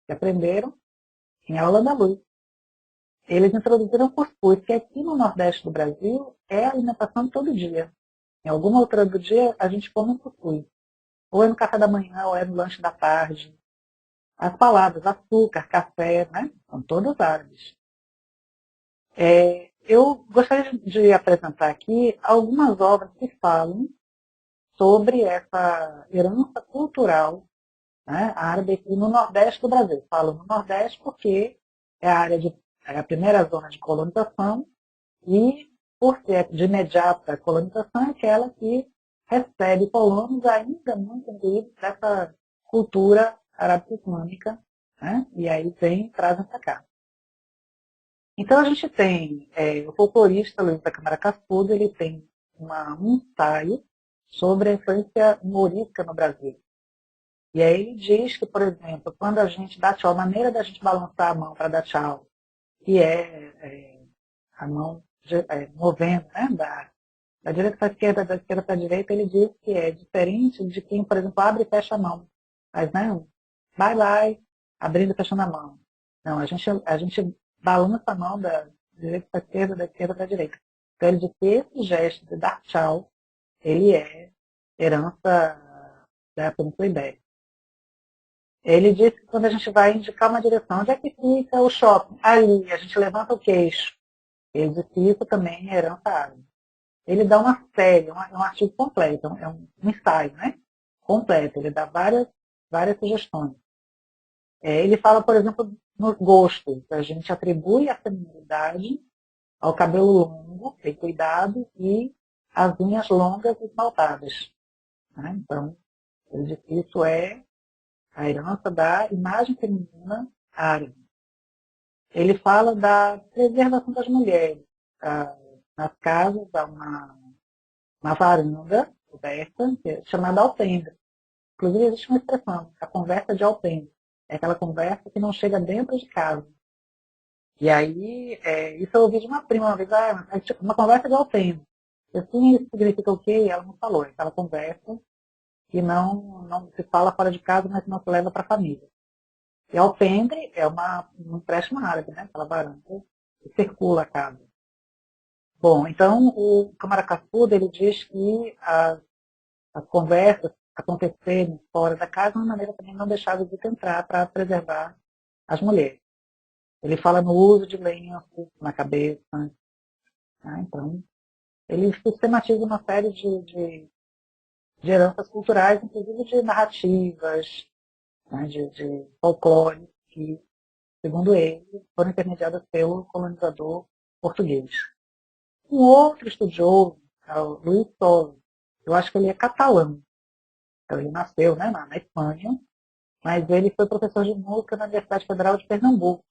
Speaker 4: que aprenderam em aula da luz. Eles introduziram o cuscuz, que aqui no Nordeste do Brasil é a alimentação de todo dia. Em alguma altura do dia, a gente come um cuscuz. Ou é no café da manhã, ou é no lanche da tarde. As palavras açúcar, café, né, são todas árabes. Eu gostaria de apresentar aqui algumas obras que falam sobre essa herança cultural, né, árabe aqui no Nordeste do Brasil. Falo no Nordeste porque é a primeira zona de colonização e, por ser de imediata colonização, é aquela que recebe colonos ainda muito imbuídos dessa cultura arábico-islâmica, né, e aí trazem para cá. Então a gente tem o folclorista Luiz da Câmara Cascudo, ele tem um ensaio sobre a influência humorística no Brasil. E aí ele diz que, por exemplo, quando a gente dá tchau, a maneira da gente balançar a mão para dar tchau, que a mão movendo, né, da direita para a esquerda, da esquerda para a direita, ele diz que é diferente de quem, por exemplo, abre e fecha a mão. Mas não, bye bye, abrindo e fechando a mão. Não, a gente balança a mão da direita para a esquerda, da esquerda para a direita. Então ele diz que esse gesto de dar tchau, ele é herança da Península Ibérica. Ele disse que quando a gente vai indicar uma direção, onde é que fica o shopping? Ali, a gente levanta o queixo. Ele disse que isso também é herança árabe. Ele dá uma série, um artigo completo, é um ensaio, né? Completo, ele dá várias sugestões. Ele fala, por exemplo, nos gostos. A gente atribui a feminilidade ao cabelo longo, bem cuidado, e as unhas longas e esmaltadas. Né? Então, ele diz que isso é a herança da imagem feminina árabe. Ele fala da preservação das mulheres. Nas casas há uma varanda coberta chamada alpendre. Inclusive, existe uma expressão, a conversa de alpendre. É aquela conversa que não chega dentro de casa. E aí, isso eu ouvi de uma prima uma vez, uma conversa de alpendre. Assim, isso significa o quê? E ela não falou. É aquela conversa que não se fala fora de casa, mas não se leva para a família. E alpendre é um empréstimo árabe, né? Aquela varanda que circula a casa. Bom, então o Câmara Cascudo, ele diz que as conversas acontecerem fora da casa, de uma maneira também não deixar a visita entrar para preservar as mulheres. Ele fala no uso de lenço na cabeça. Né? Então, ele sistematiza uma série de heranças culturais, inclusive de narrativas, né, de folclore, que segundo ele, foram intermediadas pelo colonizador português. Um outro estudioso, é o Luís Solis, eu acho que ele é catalão. Então, ele nasceu, né, na Espanha, mas ele foi professor de música na Universidade Federal de Pernambuco.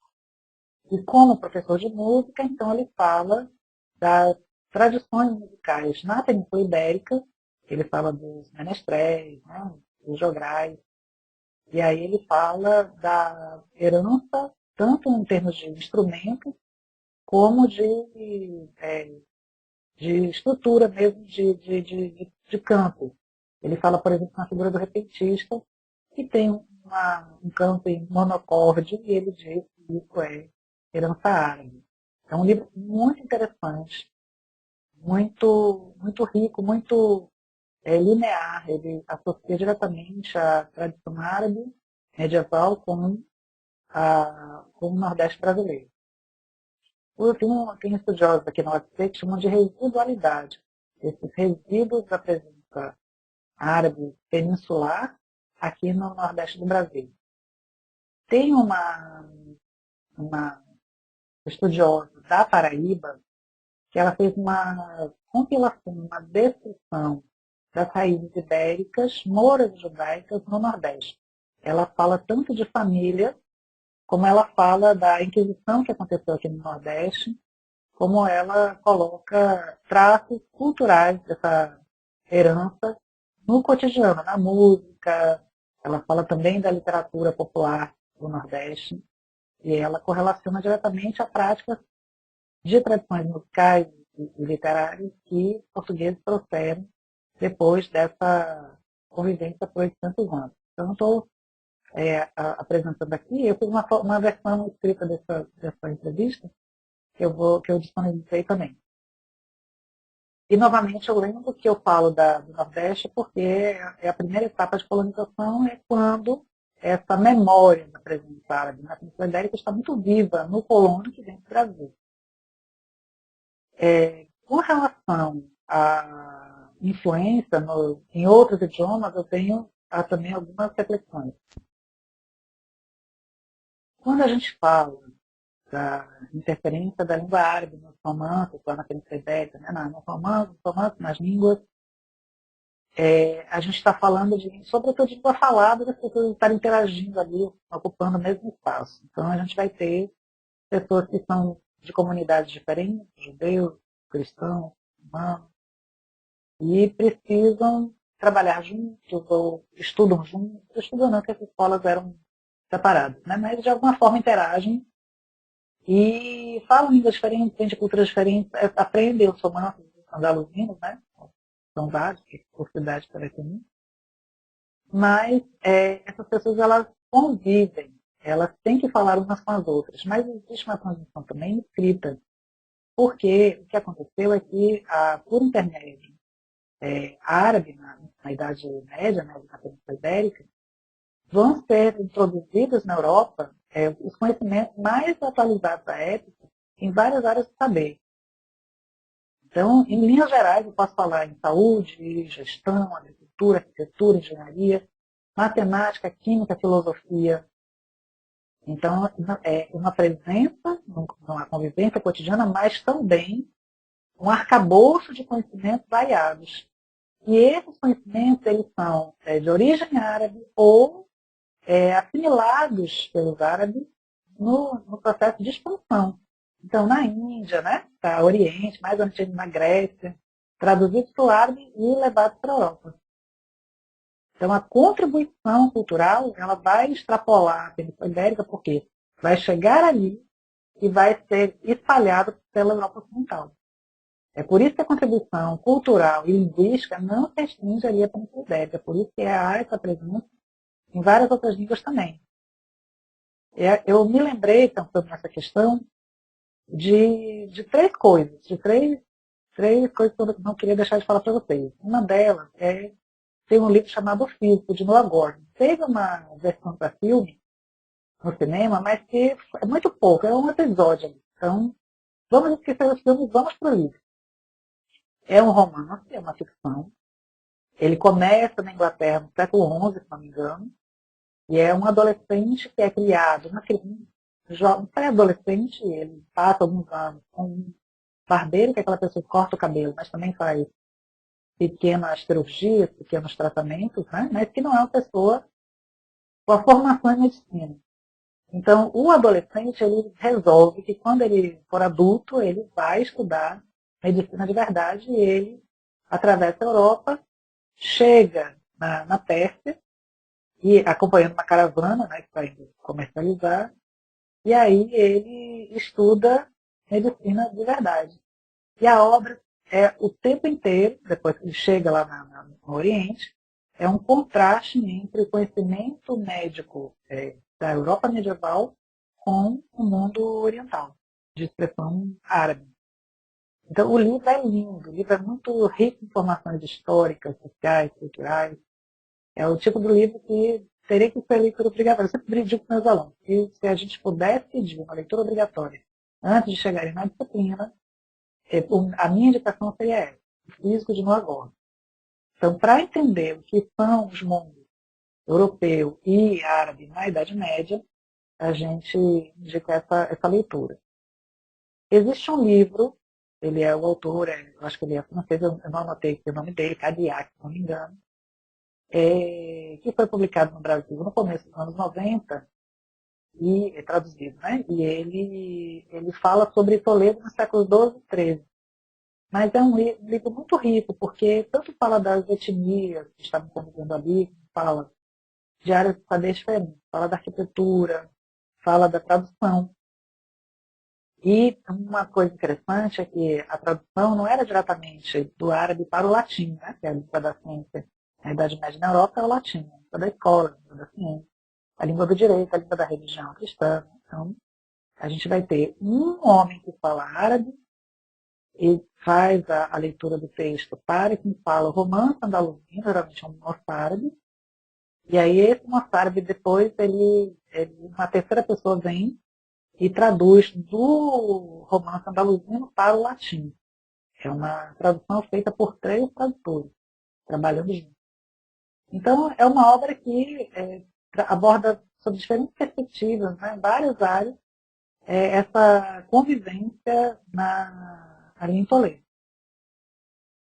Speaker 4: E como professor de música, então ele fala das tradições musicais na Península Ibérica. Ele fala dos menestréis, né, dos jograis. E aí ele fala da herança, tanto em termos de instrumento, como de estrutura mesmo de canto. Ele fala, por exemplo, na figura do repentista, que tem um canto em monocorde, e ele diz que isso é herança árabe. É um livro muito interessante, muito rico, muito linear. Ele associa diretamente a tradição árabe medieval com o Nordeste brasileiro. Tem estudiosos aqui na UFC que chamam de residualidade. Esses resíduos da presença árabe peninsular aqui no Nordeste do Brasil. Tem uma estudiosa da Paraíba que ela fez uma compilação, uma descrição das raízes ibéricas, mouras e judaicas no Nordeste. Ela fala tanto de família, como ela fala da Inquisição que aconteceu aqui no Nordeste, como ela coloca traços culturais dessa herança no cotidiano, na música. Ela fala também da literatura popular do Nordeste, e ela correlaciona diretamente a práticas de tradições musicais e literárias que portugueses trouxeram depois dessa convivência por 800 anos. Então, estou apresentando aqui, eu fiz uma versão escrita dessa entrevista, que eu disponibilizei também. E, novamente, eu lembro que eu falo do Nordeste porque é a primeira etapa de colonização, é quando essa memória da presença árabe na Península Ibérica está muito viva no colono que vem do Brasil. Com relação à influência em outros idiomas, eu tenho também algumas reflexões. Quando a gente fala da interferência da língua árabe nos romances, lá na Península Ibérica, né, nos romances, nas línguas, a gente está falando sobretudo de língua falada, das pessoas estarem interagindo ali, ocupando o mesmo espaço. Então, a gente vai ter pessoas que são de comunidades diferentes, judeus, cristãos, humanos, e precisam trabalhar juntos ou estudam juntos. Estudam não, porque as escolas eram separadas, né? Mas de alguma forma interagem e falam línguas diferentes, têm de culturas diferentes, aprendem os romances, os andaluzinos, né? São vários, que por cidade parece muito. Mas essas pessoas, elas convivem, elas têm que falar umas com as outras, mas existe uma transmissão também escrita, porque o que aconteceu é que, por intermédio árabe, na Idade Média, né, na Península Ibérica, vão ser introduzidos na Europa os conhecimentos mais atualizados da época em várias áreas do saber. Então, em linhas gerais, eu posso falar em saúde, gestão, agricultura, arquitetura, engenharia, matemática, química, filosofia. Então, é uma presença, uma convivência cotidiana, mas também um arcabouço de conhecimentos variados. E esses conhecimentos, eles são de origem árabe ou assimilados pelos árabes no processo de expansão. Então, na Índia, né, para o Oriente, mais antigo na Grécia, traduzidos para o árabe e levados para a Europa. Então, a contribuição cultural, ela vai extrapolar a Península Ibérica, porque vai chegar ali e vai ser espalhado pela Europa Ocidental. É por isso que a contribuição cultural e linguística não se restringe ali à Península Ibérica, por isso que há essa presença em várias outras línguas também. Eu me lembrei, pensando nessa questão, de três coisas, três coisas que eu não queria deixar de falar para vocês. Uma delas tem um livro chamado O Físico, de Noah Gordon. Teve uma versão para filme no cinema, mas que é muito pouco, é um episódio. Então, vamos esquecer os filmes, vamos para o livro. É um romance, é uma ficção. Ele começa na Inglaterra no século XI, se não me engano, e é um adolescente que é criado um pré-adolescente, ele passa alguns anos com um barbeiro, que é aquela pessoa que corta o cabelo, mas também faz pequenas cirurgias, pequenos tratamentos, né? Mas que não é uma pessoa com a formação em medicina. Então, o adolescente, ele resolve que quando ele for adulto, ele vai estudar medicina de verdade e ele atravessa a Europa, chega na Pérsia, e acompanhando uma caravana, né, que vai comercializar, e aí ele estuda medicina de verdade. E a obra é o tempo inteiro, depois que ele chega lá no Oriente, é um contraste entre o conhecimento médico da Europa medieval com o mundo oriental, de expressão árabe. Então, o livro é lindo, o livro é muito rico em informações históricas, sociais, culturais. É o tipo do livro que teria que ser leitura obrigatória. Eu sempre digo para meus alunos que se a gente pudesse pedir uma leitura obrigatória antes de chegarem na disciplina, a minha indicação seria essa, o Físico de Noah Gordon. Então, para entender o que são os mundos europeu e árabe na Idade Média, a gente indica essa leitura. Existe um livro, ele é o autor, eu acho que ele é francês, eu não anotei aqui o nome dele, Cadillac, se não me engano, que foi publicado no Brasil no começo dos anos 90 e é traduzido, né? E ele fala sobre Toledo nos séculos XII e XIII. Mas é um livro muito rico, porque tanto fala das etnias que estavam convivendo ali, fala de áreas de saber diferentes, fala da arquitetura, fala da tradução. E uma coisa interessante é que a tradução não era diretamente do árabe para o latim, né? Que é a língua da ciência na Idade Média na Europa é o latim, a língua da escola, a língua da ciência, a língua do direito, a língua da religião cristã. Então, a gente vai ter um homem que fala árabe e faz a leitura do texto para quem fala romance andaluzino, geralmente é um moçárabe. E aí esse moçárabe depois, uma terceira pessoa vem e traduz do romance andaluzino para o latim. É uma tradução feita por 3 tradutores, trabalhando juntos. Então, é uma obra que aborda, sob diferentes perspectivas, né, várias áreas, essa convivência ali em Toledo.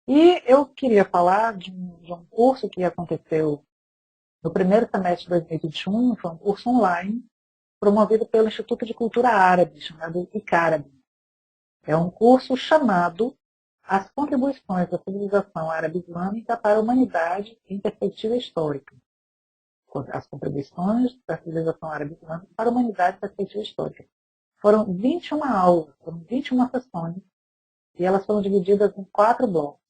Speaker 4: E eu queria falar de um curso que aconteceu no primeiro semestre de 2021, foi um curso online, promovido pelo Instituto de Cultura Árabe, chamado ICARAB. É um curso chamado As Contribuições da Civilização Árabe Islâmica para a Humanidade em Perspectiva Histórica. As Contribuições da Civilização Árabe Islâmica para a Humanidade em Perspectiva Histórica. Foram 21 aulas, foram 21 sessões, e elas foram divididas em 4 blocos.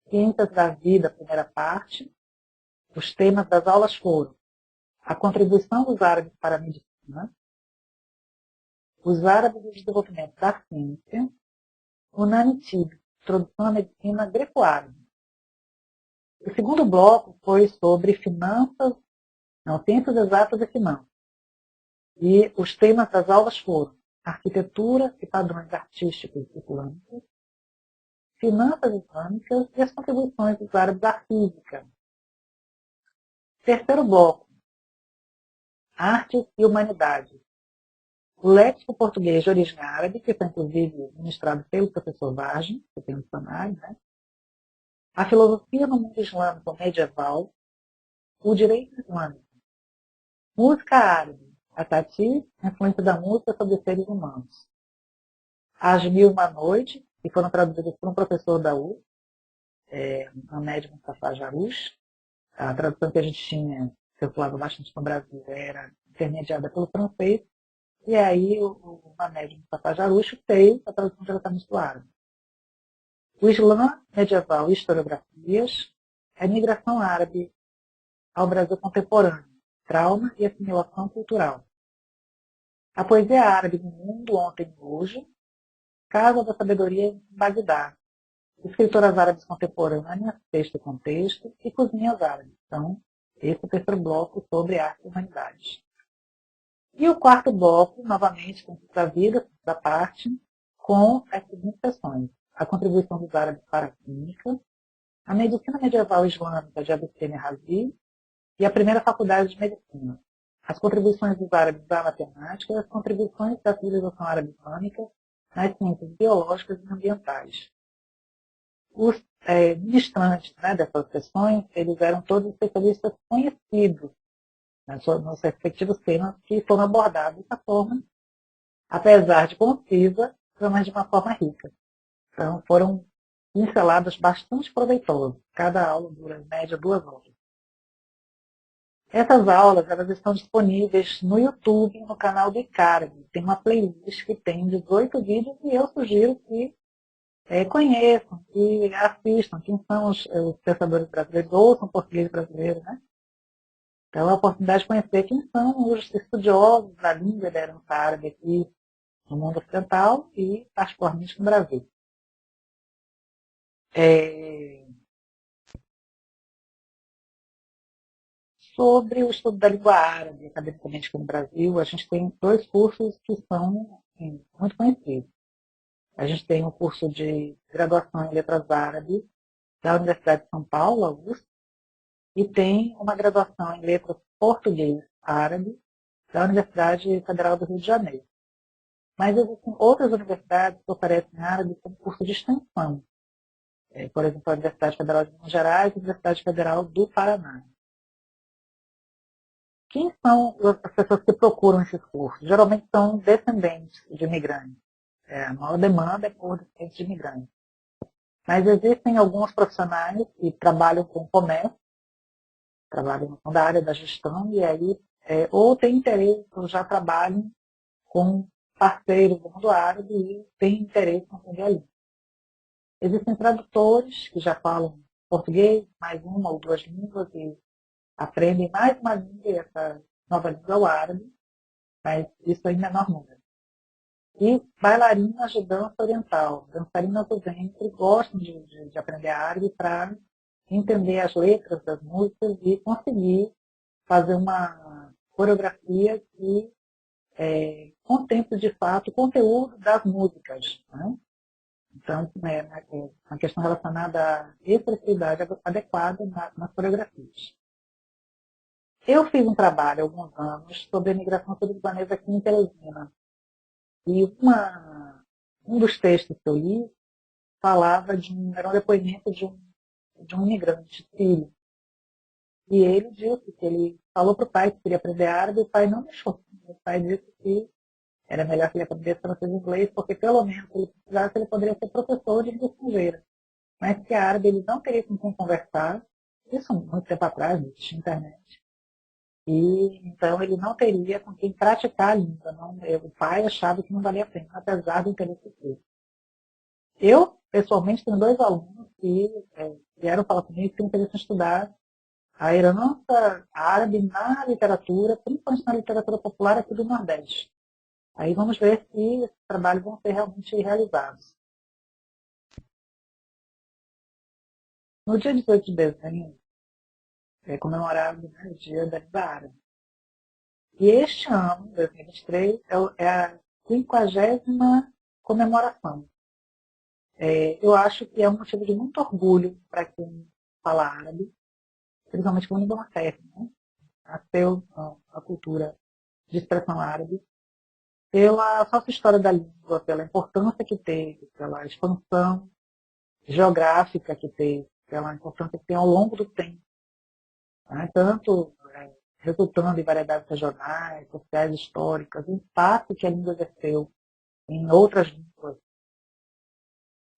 Speaker 4: Ciências da Vida, primeira parte. Os temas das aulas foram a contribuição dos árabes para a medicina, os árabes e o desenvolvimento da ciência, o Nanitib, introdução à medicina greco-árabe. O segundo bloco foi sobre ciências exatas e finanças. E os temas das aulas foram arquitetura e padrões artísticos islâmicos, finanças islâmicas e as contribuições dos árabes à física. Terceiro bloco, artes e humanidades. O léxico português de origem árabe, que foi inclusive ministrado pelo professor Vargem, que tem um dicionário, né? A filosofia no mundo islâmico medieval, o direito islâmico, música árabe, a tati, a influência da música sobre os seres humanos. As Mil e Uma Noite, que foram traduzidas por um professor da U, Ahmed Mustafa Jarouche. A tradução que a gente tinha, circulava bastante no Brasil, era intermediada pelo francês, e aí o Ahmed Mustafa Jarouche fez a tradução diretamente do árabe. O Islã medieval e historiografias, a imigração árabe ao Brasil contemporâneo, trauma e assimilação cultural. A poesia árabe no mundo ontem e hoje, Casa da Sabedoria em Bagdá, escritoras árabes contemporâneas, texto e contexto, e cozinhas árabes. Então, esse é o terceiro bloco sobre arte e humanidades. E o quarto bloco, novamente, com a vida da parte, com as seguintes sessões. A contribuição dos árabes para a química, a medicina medieval islâmica de Avicenna Razi e a primeira faculdade de medicina. as contribuições dos árabes à matemática e as contribuições da civilização árabe islâmica nas ciências biológicas e ambientais. Os ministrantes, né, dessas sessões, eles eram todos especialistas conhecidos nos respectivos temas que foram abordados dessa forma, apesar de concisa, mas de uma forma rica. Então, foram pinceladas bastante proveitosas. Cada aula dura, em média, 2 horas. Essas aulas elas estão disponíveis no YouTube, no canal do ICARB. Tem uma playlist que tem 18 vídeos e eu sugiro que conheçam, que assistam, quem são os pensadores brasileiros, ouçam português brasileiro, né? Então, é a oportunidade de conhecer quem são os estudiosos da língua da herança árabe aqui no mundo ocidental e, particularmente, no Brasil. Sobre o estudo da língua árabe, academicamente aqui no Brasil, a gente tem 2 cursos que são muito conhecidos. A gente tem um curso de graduação em letras árabes da Universidade de São Paulo, a USP, e tem uma graduação em letras português árabe da Universidade Federal do Rio de Janeiro. Mas existem outras universidades que oferecem árabe como curso de extensão. Por exemplo, a Universidade Federal de Minas Gerais e a Universidade Federal do Paraná. Quem são as pessoas que procuram esses cursos? Geralmente são descendentes de imigrantes. A maior demanda é por descendentes de imigrantes. Mas existem alguns profissionais que trabalham com comércio, trabalham na área da gestão, e aí ou têm interesse, ou já trabalham com parceiros do mundo árabe e têm interesse em aprender a língua. Existem tradutores que já falam português, mais 1 ou 2 línguas, e aprendem mais uma língua, essa nova língua, o árabe, mas isso em menor número. E bailarinas de dança oriental, dançarinas do ventre, gostam de aprender árabe para entender as letras das músicas e conseguir fazer uma coreografia que contemple de fato o conteúdo das músicas. Né? Então, uma questão relacionada à expressividade adequada nas coreografias. Eu fiz um trabalho há alguns anos sobre a imigração sul-libanesa aqui em Teresina. E um dos textos que eu li falava era um depoimento de um imigrante sírio. E ele disse que ele falou para o pai que queria aprender árabe, e o pai não deixou. O pai disse que era melhor que ele aprendesse francês e inglês, porque pelo menos se ele precisasse, ele poderia ser professor de língua estrangeira. Mas que árabe ele não teria com quem conversar, isso muito tempo atrás, não existia internet. E então ele não teria com quem praticar a língua. O pai achava que não valia a pena, apesar do interesse dele. Eu, pessoalmente, tenho 2 alunos que vieram falar comigo que têm interesse em estudar a herança árabe na literatura, principalmente na literatura popular aqui do Nordeste. Aí vamos ver se esses trabalhos vão ser realmente realizados. No dia 18 de dezembro, é comemorado, né, o Dia da Língua Árabe. E este ano, 2023, é a 50ª comemoração. Eu acho que é um motivo de muito orgulho para quem fala árabe, principalmente quando língua materna, né? Nasceu a cultura de expressão árabe, pela sócia história da língua, pela importância que teve, pela expansão geográfica que teve, pela importância que tem ao longo do tempo. Né? Tanto resultando em variedades regionais, sociais, históricas, o impacto que a língua exerceu em outras línguas.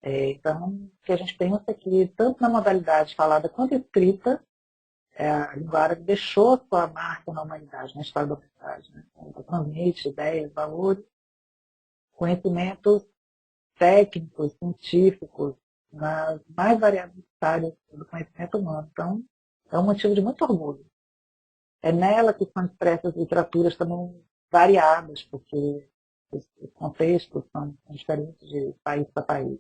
Speaker 4: Então, o que a gente pensa é que, tanto na modalidade falada quanto escrita, a língua árabe deixou a sua marca na humanidade, na história da humanidade. Né? Ela transmite ideias, valores, conhecimentos técnicos, científicos, nas mais variadas áreas do conhecimento humano. Então, é um motivo de muito orgulho. É nela que são expressas literaturas também variadas, porque os contextos são diferentes de país para país.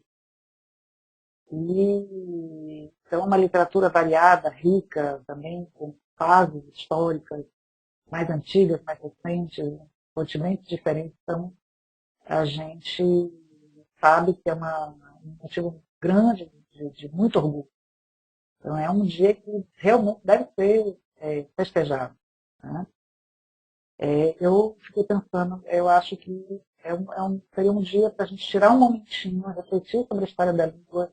Speaker 4: E então, uma literatura variada, rica, também com fases históricas mais antigas, mais recentes, continentes diferentes. Então, a gente sabe que é um motivo grande de muito orgulho. Então, é um dia que realmente deve ser festejado. Né? Eu fiquei pensando, eu acho que seria um dia para a gente tirar um momentinho, refletir sobre a história da língua,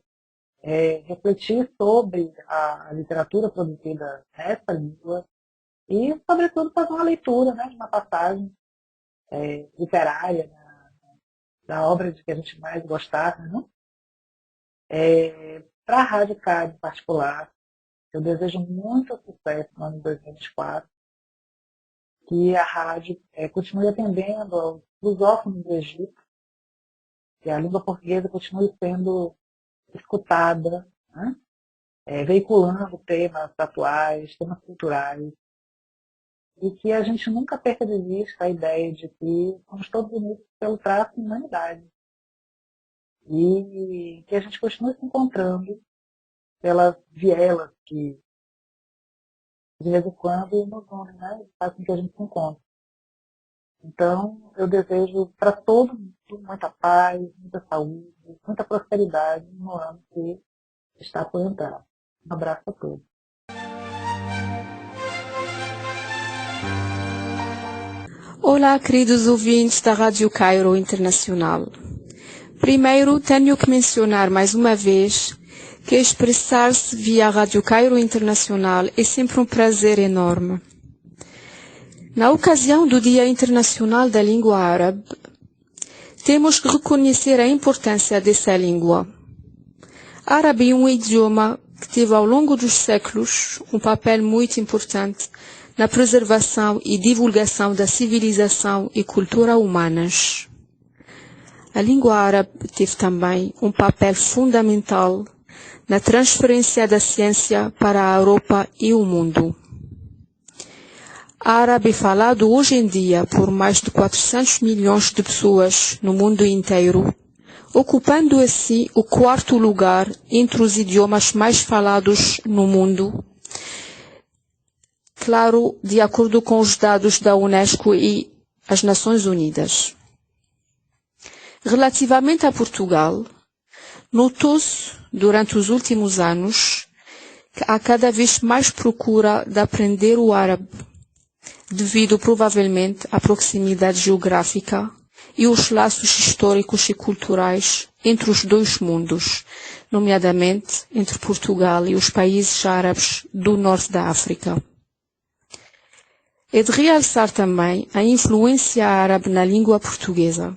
Speaker 4: refletir sobre a literatura produzida nessa língua e, sobretudo, fazer uma leitura, né, de uma passagem literária da obra de que a gente mais gostar. Né? Para a Rádio Cário em particular, eu desejo muito sucesso no ano de 2024, que a rádio continue atendendo aos lusófonos do Egito, que a língua portuguesa continue sendo escutada, né? Veiculando temas atuais, temas culturais, e que a gente nunca perca de vista a ideia de que somos todos unidos pelo traço de humanidade. E que a gente continue se encontrando pelas vielas que, de vez em quando, nos unem, né? Faz com que a gente se encontre. Então, eu desejo para todo mundo muita paz, muita saúde, muita prosperidade no ano que está por entrar. Um abraço a todos.
Speaker 5: Olá, queridos ouvintes da Rádio Cairo Internacional. Primeiro, tenho que mencionar mais uma vez que expressar-se via Rádio Cairo Internacional é sempre um prazer enorme. Na ocasião do Dia Internacional da Língua Árabe, temos que reconhecer a importância dessa língua. Árabe é um idioma que teve ao longo dos séculos um papel muito importante na preservação e divulgação da civilização e cultura humanas. A língua árabe teve também um papel fundamental na transferência da ciência para a Europa e o mundo. Árabe é falado hoje em dia por mais de 400 milhões de pessoas no mundo inteiro, ocupando assim o 4º lugar entre os idiomas mais falados no mundo, claro, de acordo com os dados da Unesco e as Nações Unidas. Relativamente a Portugal, notou-se durante os últimos anos que há cada vez mais procura de aprender o árabe, devido provavelmente à proximidade geográfica e os laços históricos e culturais entre os dois mundos, nomeadamente entre Portugal e os países árabes do norte da África. É de realçar também a influência árabe na língua portuguesa,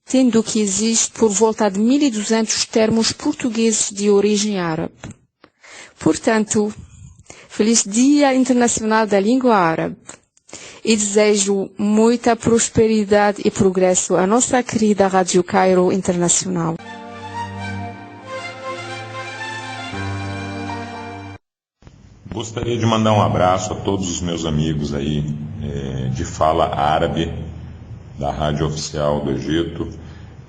Speaker 5: tendo que existe por volta de 1.200 termos portugueses de origem árabe. Portanto, feliz Dia Internacional da Língua Árabe e desejo muita prosperidade e progresso à nossa querida Rádio Cairo Internacional.
Speaker 6: Gostaria de mandar um abraço a todos os meus amigos aí de fala árabe da Rádio Oficial do Egito.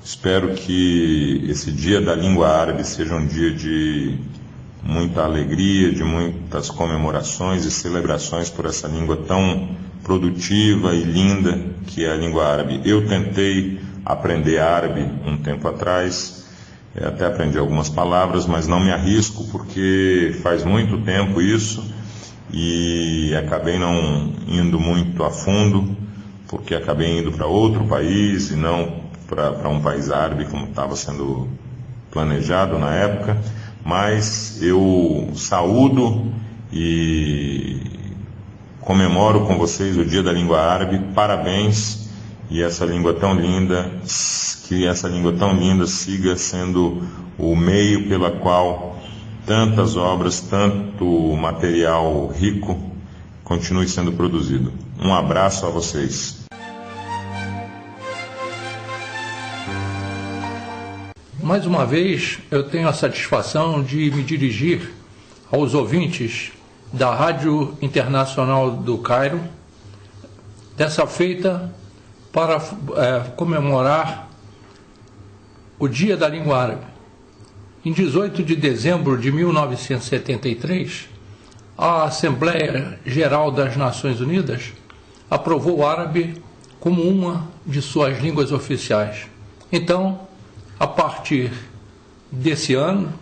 Speaker 6: Espero que esse Dia da Língua Árabe seja um dia de muita alegria, de muitas comemorações e celebrações por essa língua tão produtiva e linda que é a língua árabe. Eu tentei aprender árabe um tempo atrás, até aprendi algumas palavras, mas não me arrisco porque faz muito tempo isso e acabei não indo muito a fundo, porque acabei indo para outro país e não para um país árabe como estava sendo planejado na época. Mas eu saúdo e comemoro com vocês o Dia da Língua Árabe, parabéns, e essa língua tão linda, que essa língua tão linda siga sendo o meio pela qual tantas obras, tanto material rico continue sendo produzido. Um abraço a vocês.
Speaker 7: Mais uma vez, eu tenho a satisfação de me dirigir aos ouvintes da Rádio Internacional do Cairo, dessa feita para comemorar o Dia da Língua Árabe. Em 18 de dezembro de 1973, a Assembleia Geral das Nações Unidas aprovou o árabe como uma de suas línguas oficiais. Então, a partir desse ano,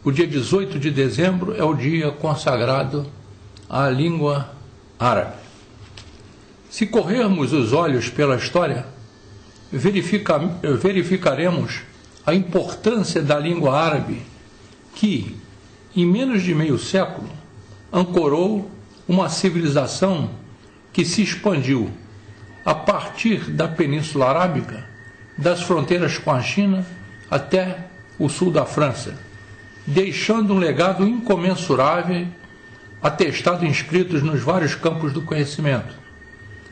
Speaker 7: o dia 18 de dezembro é o dia consagrado à língua árabe. Se corrermos os olhos pela história, verificaremos a importância da língua árabe que, em menos de meio século, ancorou uma civilização que se expandiu a partir da Península Arábica, das fronteiras com a China até o sul da França, deixando um legado incomensurável atestado inscritos nos vários campos do conhecimento: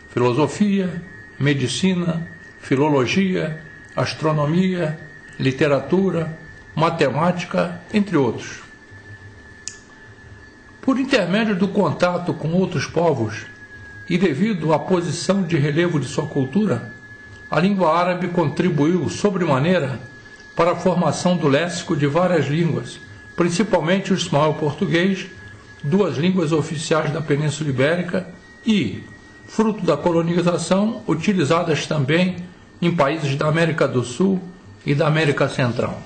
Speaker 7: filosofia, medicina, filologia, astronomia, literatura, matemática, entre outros. Por intermédio do contato com outros povos e devido à posição de relevo de sua cultura, a língua árabe contribuiu sobremaneira para a formação do léxico de várias línguas, principalmente o espanhol e o português, duas línguas oficiais da Península Ibérica e, fruto da colonização, utilizadas também em países da América do Sul e da América Central.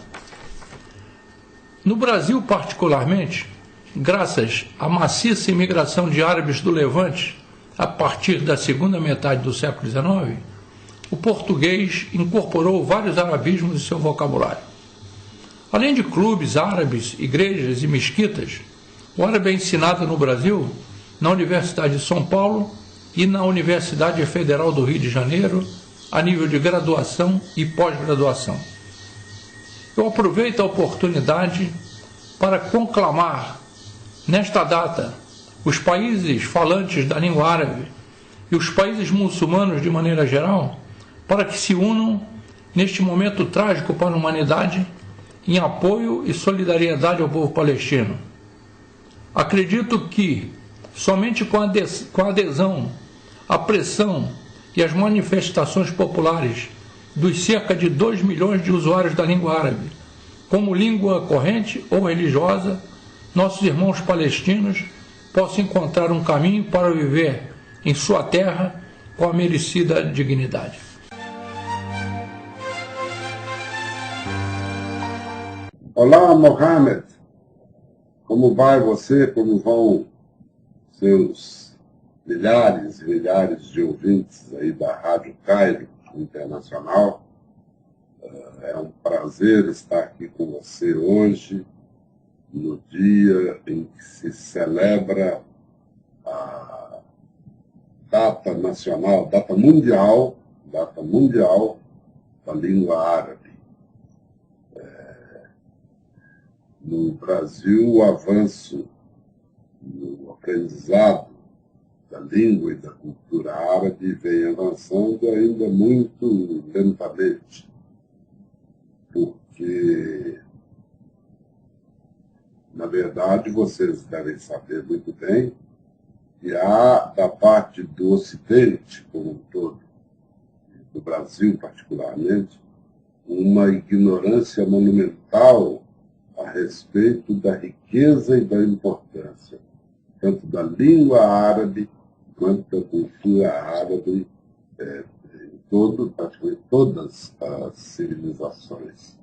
Speaker 7: No Brasil, particularmente, graças à maciça imigração de árabes do Levante a partir da segunda metade do século XIX, o português incorporou vários arabismos em seu vocabulário. Além de clubes árabes, igrejas e mesquitas, o árabe é ensinado no Brasil na Universidade de São Paulo e na Universidade Federal do Rio de Janeiro, a nível de graduação e pós-graduação. Eu aproveito a oportunidade para conclamar, nesta data, os países falantes da língua árabe e os países muçulmanos de maneira geral, para que se unam neste momento trágico para a humanidade em apoio e solidariedade ao povo palestino. Acredito que somente com a adesão, a pressão e as manifestações populares dos cerca de 2 milhões de usuários da língua árabe, como língua corrente ou religiosa, nossos irmãos palestinos possam encontrar um caminho para viver em sua terra com a merecida dignidade.
Speaker 8: Olá, Mohamed. Como vai você? Como vão seus milhares e milhares de ouvintes aí da Rádio Cairo Internacional? É um prazer estar aqui com você hoje, no dia em que se celebra a data nacional, data mundial da língua árabe. No Brasil, o avanço no aprendizado da língua e da cultura árabe vem avançando ainda muito lentamente, porque, na verdade, vocês devem saber muito bem que há, da parte do Ocidente como um todo, do Brasil particularmente, uma ignorância monumental a respeito da riqueza e da importância, tanto da língua árabe quanto da cultura árabe, em praticamente todas as civilizações.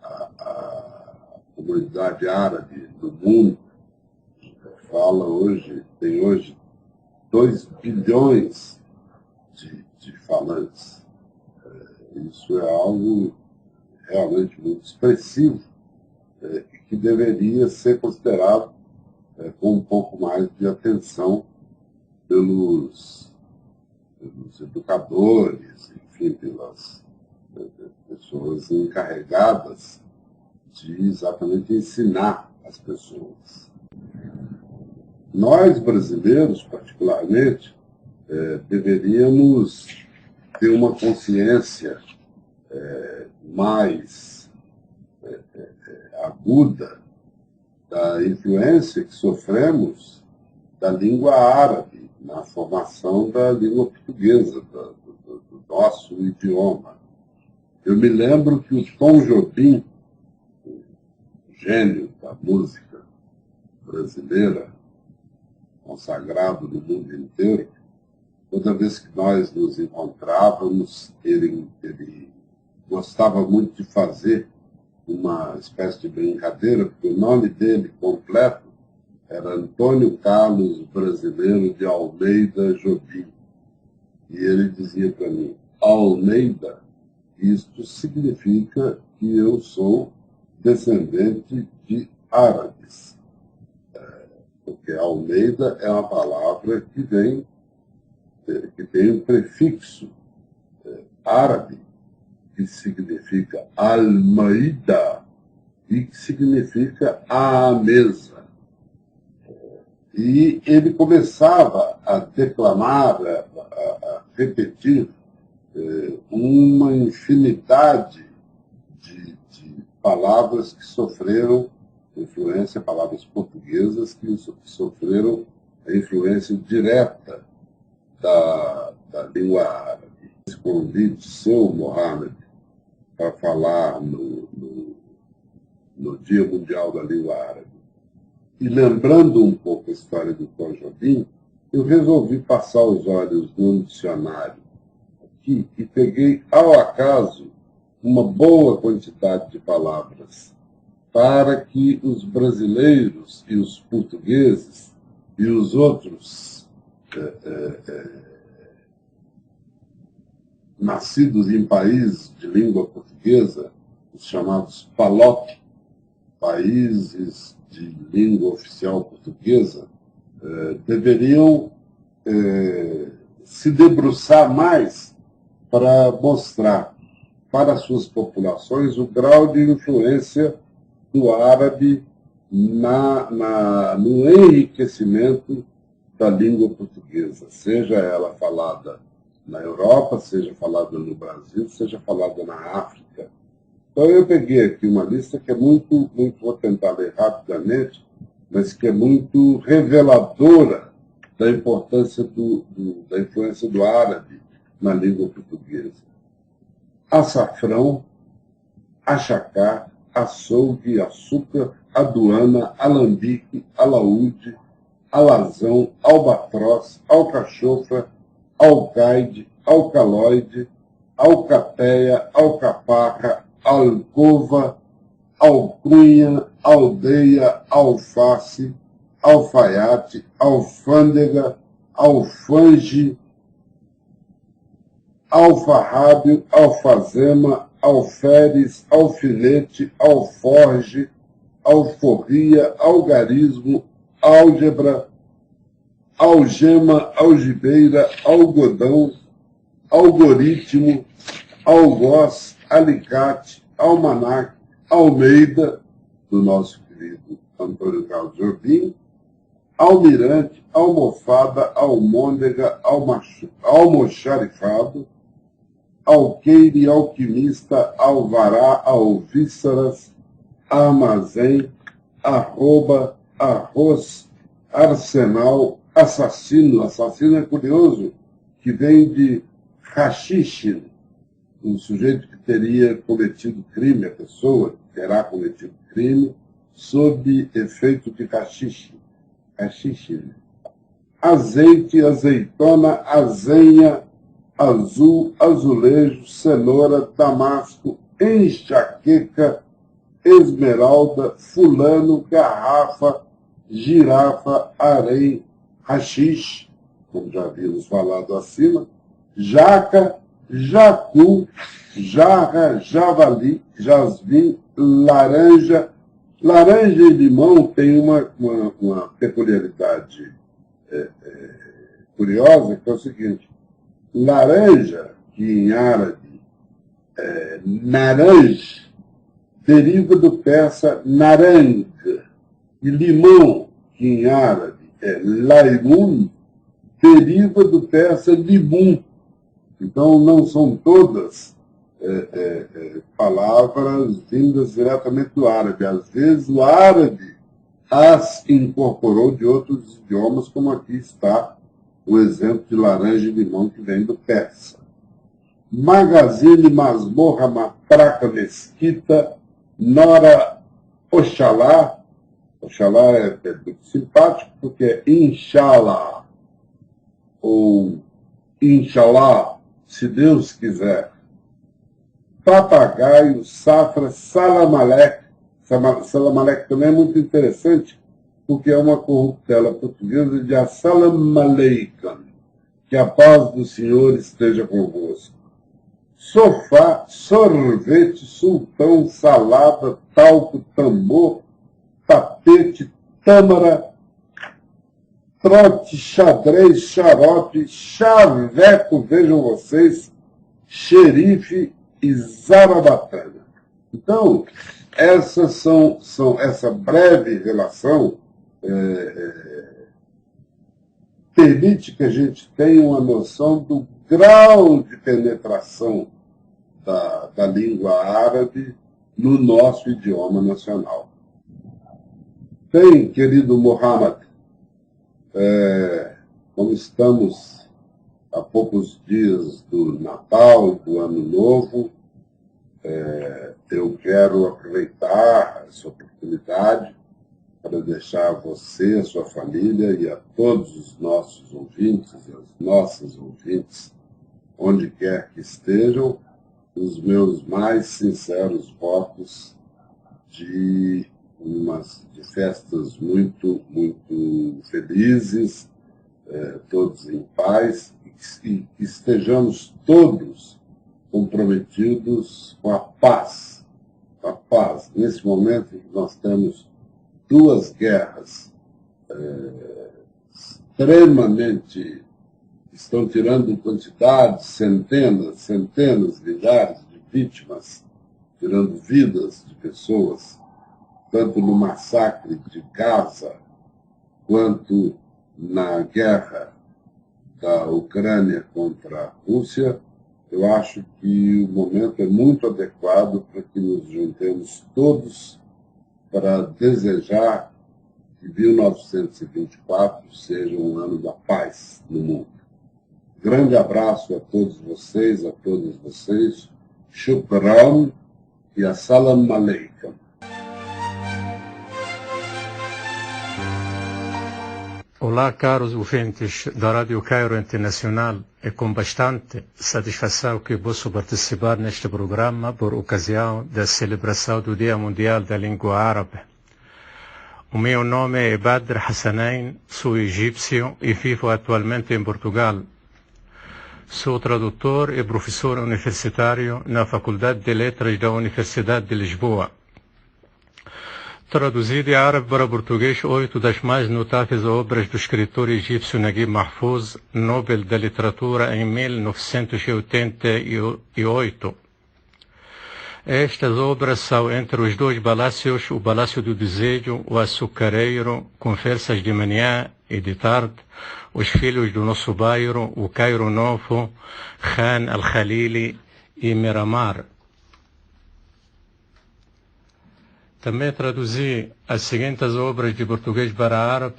Speaker 8: A comunidade árabe do mundo tem hoje 2 bilhões de falantes. Isso é algo realmente muito expressivo e que deveria ser considerado com um pouco mais de atenção pelos educadores, enfim, pelas pessoas encarregadas de exatamente ensinar as pessoas. Nós, brasileiros, particularmente, deveríamos ter uma consciência mais aguda da influência que sofremos da língua árabe na formação da língua portuguesa, do nosso idioma. Eu me lembro que o Tom Jobim, o gênio da música brasileira, consagrado no mundo inteiro, toda vez que nós nos encontrávamos, ele gostava muito de fazer uma espécie de brincadeira, porque o nome dele completo era Antônio Carlos Brasileiro de Almeida Jobim. E ele dizia para mim: Almeida, isto significa que eu sou descendente de árabes. Porque Almeida é uma palavra que tem um prefixo árabe, que significa Almeida, e que significa a mesa. E ele começava a declamar, a repetir uma infinidade de palavras que sofreram influência, palavras portuguesas que sofreram a influência direta da língua árabe. Esse convite seu, Mohamed, para falar no Dia Mundial da Língua Árabe, e lembrando um pouco a história do Tom Jobim, eu resolvi passar os olhos no dicionário aqui e peguei, ao acaso, uma boa quantidade de palavras para que os brasileiros e os portugueses e os outros nascidos em países de língua portuguesa, os chamados PALOP, países de língua oficial portuguesa, deveriam se debruçar mais para mostrar para suas populações o grau de influência do árabe no enriquecimento da língua portuguesa, seja ela falada na Europa, seja falada no Brasil, seja falada na África. Então eu peguei aqui uma lista que é muito, vou tentar ler rapidamente, mas que é muito reveladora da importância da influência do árabe na língua portuguesa. Açafrão, achacá, açougue, açúcar, aduana, alambique, alaúde, alazão, albatroz, alcachofra, alcaide, alcaloide, alcateia, alcaparra, alcova, alcunha, aldeia, alface, alfaiate, alfândega, alfange, alfarrábio, alfazema, alferes, alfinete, alforge, alforria, algarismo, álgebra, algema, algibeira, algodão, algoritmo, algoz, alicate, almanac, almeida, do nosso querido Antônio Carlos Jobim, almirante, almofada, almôndega, almoxarifado, alqueire, alquimista, alvará, alvíceras, armazém, arroba, arroz, arsenal, assassino. Assassino é curioso, que vem de hashish, um sujeito que teria cometido crime, a pessoa que terá cometido crime, sob efeito de hashish. Hashish. Azeite, azeitona, azenha, azul, azulejo, cenoura, damasco, enxaqueca, esmeralda, fulano, garrafa, girafa, harém, haxixe, como já havíamos falado acima, jaca, jacu, jarra, javali, jasmim, laranja. Laranja e limão tem uma peculiaridade curiosa, que é o seguinte: laranja, que em árabe é naranj, deriva do persa narang, e limão, que em árabe é laimun, deriva do persa limun. Então, não são todas palavras vindas diretamente do árabe. Às vezes, o árabe as incorporou de outros idiomas, como aqui está o exemplo de laranja e limão, que vem do persa. Magazine, masmorra, matraca, mesquita, nora, oxalá. Oxalá é muito simpático, porque é inshallah, ou inshallah, se Deus quiser. Papagaio, safra, salamalec. Salamalec também é muito interessante, porque é uma corruptela portuguesa de Assalamu Alaikum, que a paz do Senhor esteja convosco. Sofá, sorvete, sultão, salada, talco, tambor, tapete, tâmara, trote, xadrez, xarope, chaveco, vejam vocês, xerife e zarabatana. Então, essa breve relação permite que a gente tenha uma noção do grau de penetração da língua árabe no nosso idioma nacional. Bem, querido Mohammed, como estamos a poucos dias do Natal, do Ano Novo, eu quero aproveitar essa oportunidade para deixar a você, a sua família e a todos os nossos ouvintes, as nossas ouvintes, onde quer que estejam, os meus mais sinceros votos de festas muito, muito felizes, todos em paz, e que estejamos todos comprometidos com a paz. A paz. Nesse momento em que nós temos duas guerras extremamente, estão tirando quantidades, centenas, milhares de vítimas, tirando vidas de pessoas, tanto no massacre de Gaza, quanto na guerra da Ucrânia contra a Rússia. Eu acho que o momento é muito adequado para que nos juntemos todos para desejar que 1924 seja um ano da paz no mundo. Grande abraço a todos vocês, a todas vocês. Shukran e assalamu alaikum.
Speaker 9: Olá, caros ouvintes da Rádio Cairo Internacional. É com bastante satisfação que posso participar neste programa por ocasião da celebração do Dia Mundial da Língua Árabe. O meu nome é Badr Hassanain, sou egípcio e vivo atualmente em Portugal. Sou tradutor e professor universitário na Faculdade de Letras da Universidade de Lisboa. Traduzi de árabe para português 8 das mais notáveis obras do escritor egípcio Naguib Mahfouz, Nobel da Literatura em 1988. Estas obras são entre os dois palácios, o Palácio do Desejo, o Açucareiro, Conversas de Manhã e de Tarde, Os Filhos do Nosso Bairro, o Cairo Novo, Khan al-Khalili e Miramar. Também traduzi as seguintes obras de português para árabe: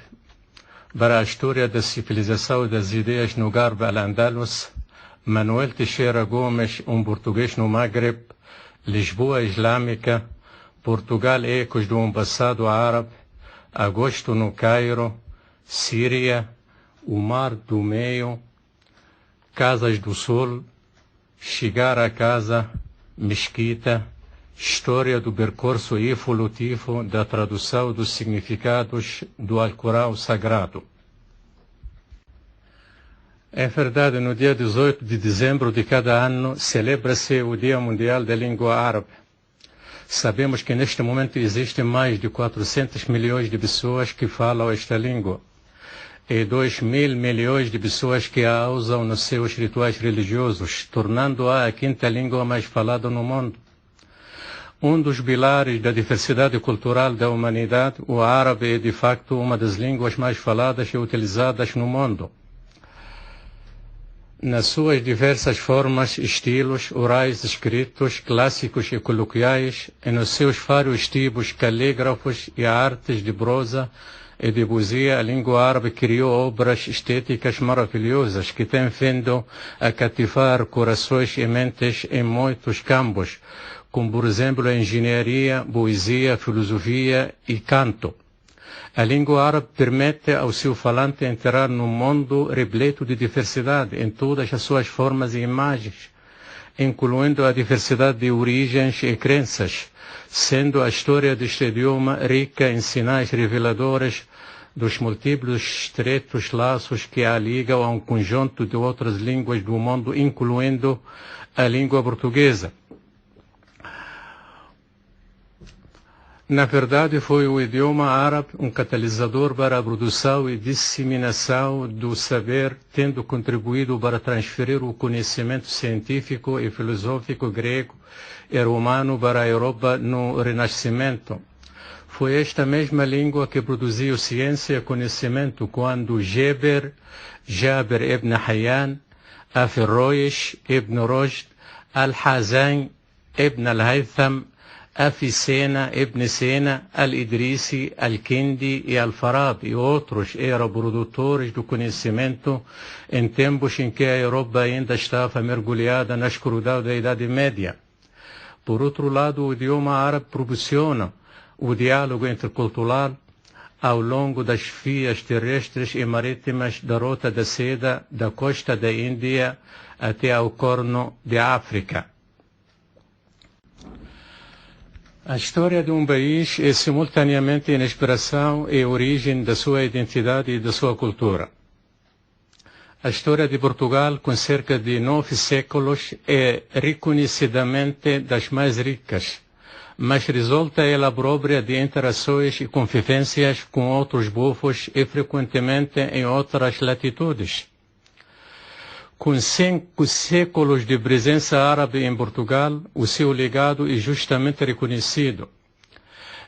Speaker 9: para a história da civilização e das ideias no Garb al-Andalus, Manuel Teixeira Gomes, português no Magreb, Lisboa Islâmica, Portugal Ecos de passado árabe, Agosto no Cairo, Síria, O Mar do Meio, Casas do Sol, Chegar a Casa, Mesquita, História do percurso evolutivo da tradução dos significados do Alcorão Sagrado. É verdade, no dia 18 de dezembro de cada ano celebra-se o Dia Mundial da Língua Árabe. Sabemos que neste momento existem mais de 400 milhões de pessoas que falam esta língua e 2.000 milhões de pessoas que a usam nos seus rituais religiosos, tornando-a a quinta língua mais falada no mundo. Um dos pilares da diversidade cultural da humanidade, o árabe é de facto uma das línguas mais faladas e utilizadas no mundo. Nas suas diversas formas, estilos, orais, escritos, clássicos e coloquiais, e nos seus vários tipos calígrafos e artes de prosa e de poesia, a língua árabe criou obras estéticas maravilhosas que têm vindo a cativar corações e mentes em muitos campos, como por exemplo a engenharia, poesia, filosofia e canto. A língua árabe permite ao seu falante entrar num mundo repleto de diversidade em todas as suas formas e imagens, incluindo a diversidade de origens e crenças, sendo a história deste idioma rica em sinais reveladores dos múltiplos estreitos laços que a ligam a um conjunto de outras línguas do mundo, incluindo a língua portuguesa. Na verdade, foi o idioma árabe um catalisador para a produção e disseminação do saber, tendo contribuído para transferir o conhecimento científico e filosófico grego e romano para a Europa no Renascimento. Foi esta mesma língua que produziu ciência e conhecimento quando Jabir ibn Hayyan, Averroes ibn Rushd, Al-Hazan ibn Al-Haytham, Avicenna ibn Sena, Al-Idrisi, Al-Kindi e Al-Farabi e outros eram produtores do conhecimento em tempos em que a Europa ainda estava mergulhada na escuridão da Idade Média. Por outro lado, o idioma árabe proporciona o diálogo intercultural ao longo das vias terrestres e marítimas da Rota da Seda, da costa da Índia até ao Corno de África. A história de um país é simultaneamente a inspiração e a origem da sua identidade e da sua cultura. A história de Portugal, com cerca de 9 séculos, é reconhecidamente das mais ricas, mas resulta ela própria de interações e convivências com outros povos e frequentemente em outras latitudes. Com 5 séculos de presença árabe em Portugal, o seu legado é justamente reconhecido,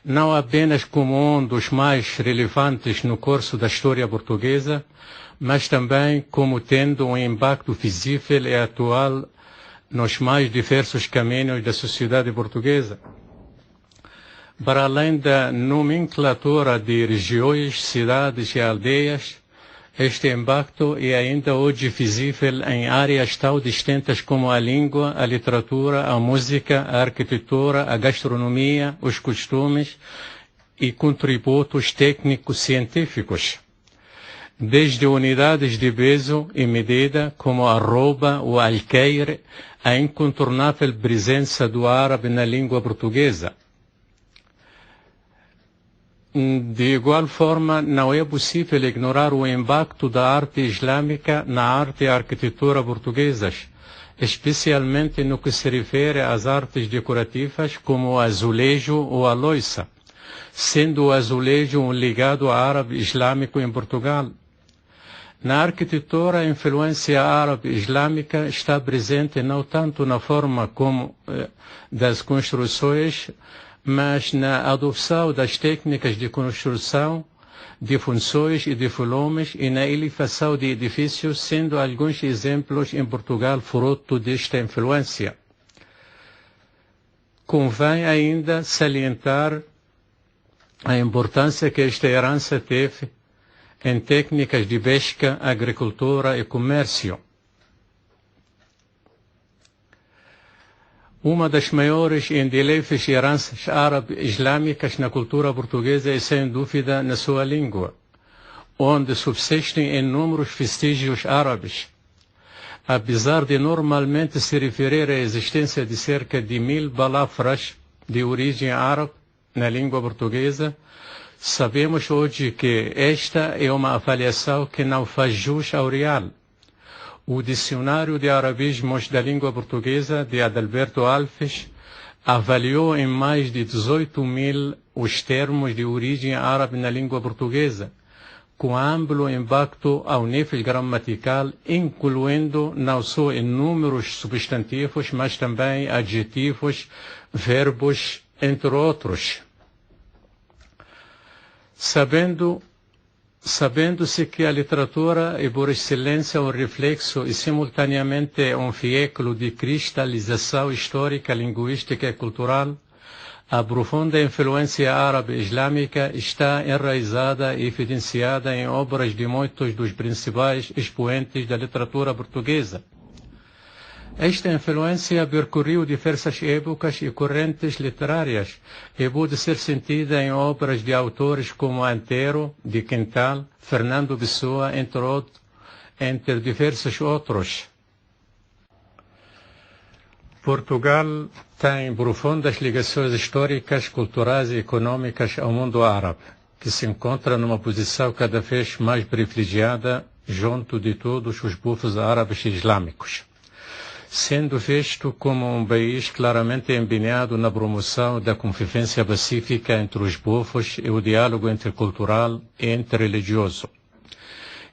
Speaker 9: não apenas como um dos mais relevantes no curso da história portuguesa, mas também como tendo um impacto visível e atual nos mais diversos caminhos da sociedade portuguesa. Para além da nomenclatura de regiões, cidades e aldeias, este impacto é ainda hoje visível em áreas tão distintas como a língua, a literatura, a música, a arquitetura, a gastronomia, os costumes e contributos técnicos científicos. Desde unidades de peso e medida como a arroba ou alqueire, a incontornável presença do árabe na língua portuguesa. De igual forma, não é possível ignorar o impacto da arte islâmica na arte e arquitetura portuguesas, especialmente no que se refere às artes decorativas como o azulejo ou a louça, sendo o azulejo um legado árabe islâmico em Portugal. Na arquitetura, a influência árabe islâmica está presente não tanto na forma como das construções, mas na adoção das técnicas de construção, de funções e de volumes e na elevação de edifícios, sendo alguns exemplos em Portugal fruto desta influência. Convém ainda salientar a importância que esta herança teve em técnicas de pesca, agricultura e comércio. Uma das maiores e indeléveis heranças árabe-islâmicas na cultura portuguesa é, sem dúvida, na sua língua, onde subsistem inúmeros vestígios árabes. Apesar de normalmente se referir à existência de cerca de 1000 palavras de origem árabe na língua portuguesa, sabemos hoje que esta é uma avaliação que não faz jus ao real. O Dicionário de Arabismos da Língua Portuguesa, de Adalberto Alves, avaliou em mais de 18.000 os termos de origem árabe na língua portuguesa, com amplo impacto ao nível gramatical, incluindo não só inúmeros substantivos, mas também adjetivos, verbos, entre outros. Sabendo-se que a literatura é por excelência um reflexo e simultaneamente um veículo de cristalização histórica, linguística e cultural, a profunda influência árabe-islâmica está enraizada e evidenciada em obras de muitos dos principais expoentes da literatura portuguesa. Esta influência percorreu diversas épocas e correntes literárias e pode ser sentida em obras de autores como Antero, de Quintal, Fernando Pessoa, entre diversos outros. Portugal tem profundas ligações históricas, culturais e econômicas ao mundo árabe, que se encontra numa posição cada vez mais privilegiada junto de todos os povos árabes e islâmicos, sendo visto como um país claramente empenhado na promoção da convivência pacífica entre os povos e o diálogo intercultural e interreligioso,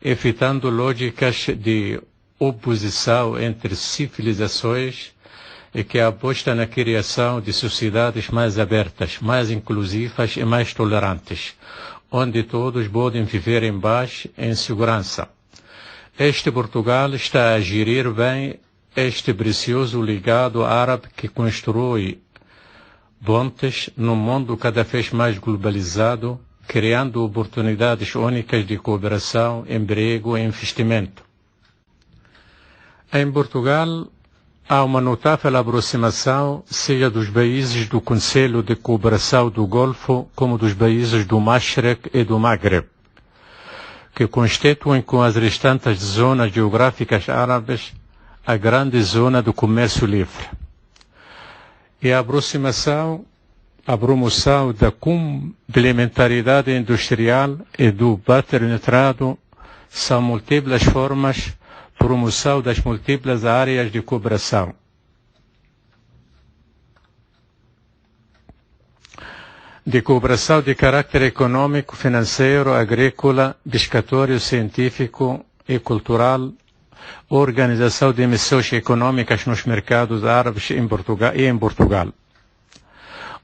Speaker 9: evitando lógicas de oposição entre civilizações e que aposta na criação de sociedades mais abertas, mais inclusivas e mais tolerantes, onde todos podem viver em paz e em segurança. Este Portugal está a gerir bem este precioso legado árabe que constrói pontes num mundo cada vez mais globalizado, criando oportunidades únicas de cooperação, emprego e investimento. Em Portugal, há uma notável aproximação, seja dos países do Conselho de Cooperação do Golfo, como dos países do Mashrek e do Maghreb, que constituem com as restantes zonas geográficas árabes a grande zona do comércio livre. E a promoção da complementaridade industrial e do partenariado são múltiplas formas promoção das múltiplas áreas de cooperação. De cooperação de caráter econômico, financeiro, agrícola, pescatório, científico e cultural, organização de missões econômicas nos mercados árabes em Portugal.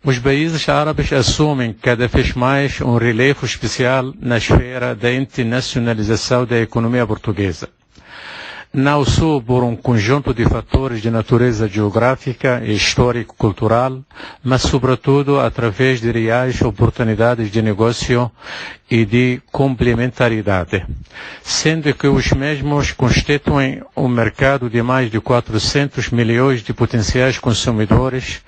Speaker 9: Os países árabes assumem cada vez mais um relevo especial na esfera da internacionalização da economia portuguesa. Não só por um conjunto de fatores de natureza geográfica e histórico-cultural, mas sobretudo através de reais oportunidades de negócio e de complementaridade, sendo que os mesmos constituem um mercado de mais de 400 milhões de potenciais consumidores,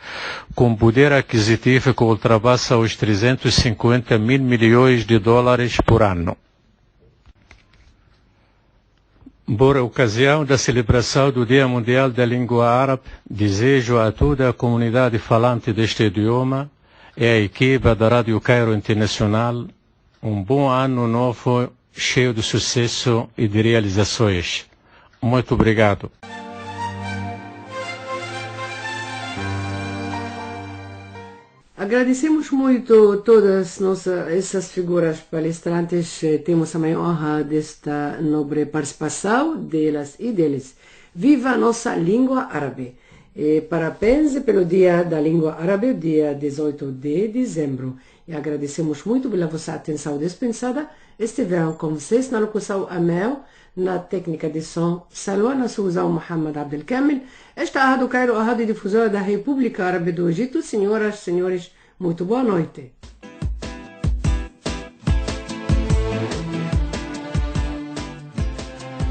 Speaker 9: com poder aquisitivo que ultrapassa os 350 mil milhões de dólares por ano. Por ocasião da celebração do Dia Mundial da Língua Árabe, desejo a toda a comunidade falante deste idioma e à equipe da Rádio Cairo Internacional um bom ano novo, cheio de sucesso e de realizações. Muito obrigado.
Speaker 1: Agradecemos muito todas essas figuras palestrantes. Temos a maior honra desta nobre participação delas e deles. Viva a nossa língua árabe! E parabéns pelo Dia da Língua Árabe, dia 18 de dezembro. E agradecemos muito pela vossa atenção dispensada. Estiveram com vocês na locução Amel, na técnica de som Salwa, na Suzão Mohamed Abdelkamil. Esta é a Rádio Cairo, a rádio difusora da República Árabe do Egito. Senhoras e senhores, muito boa noite.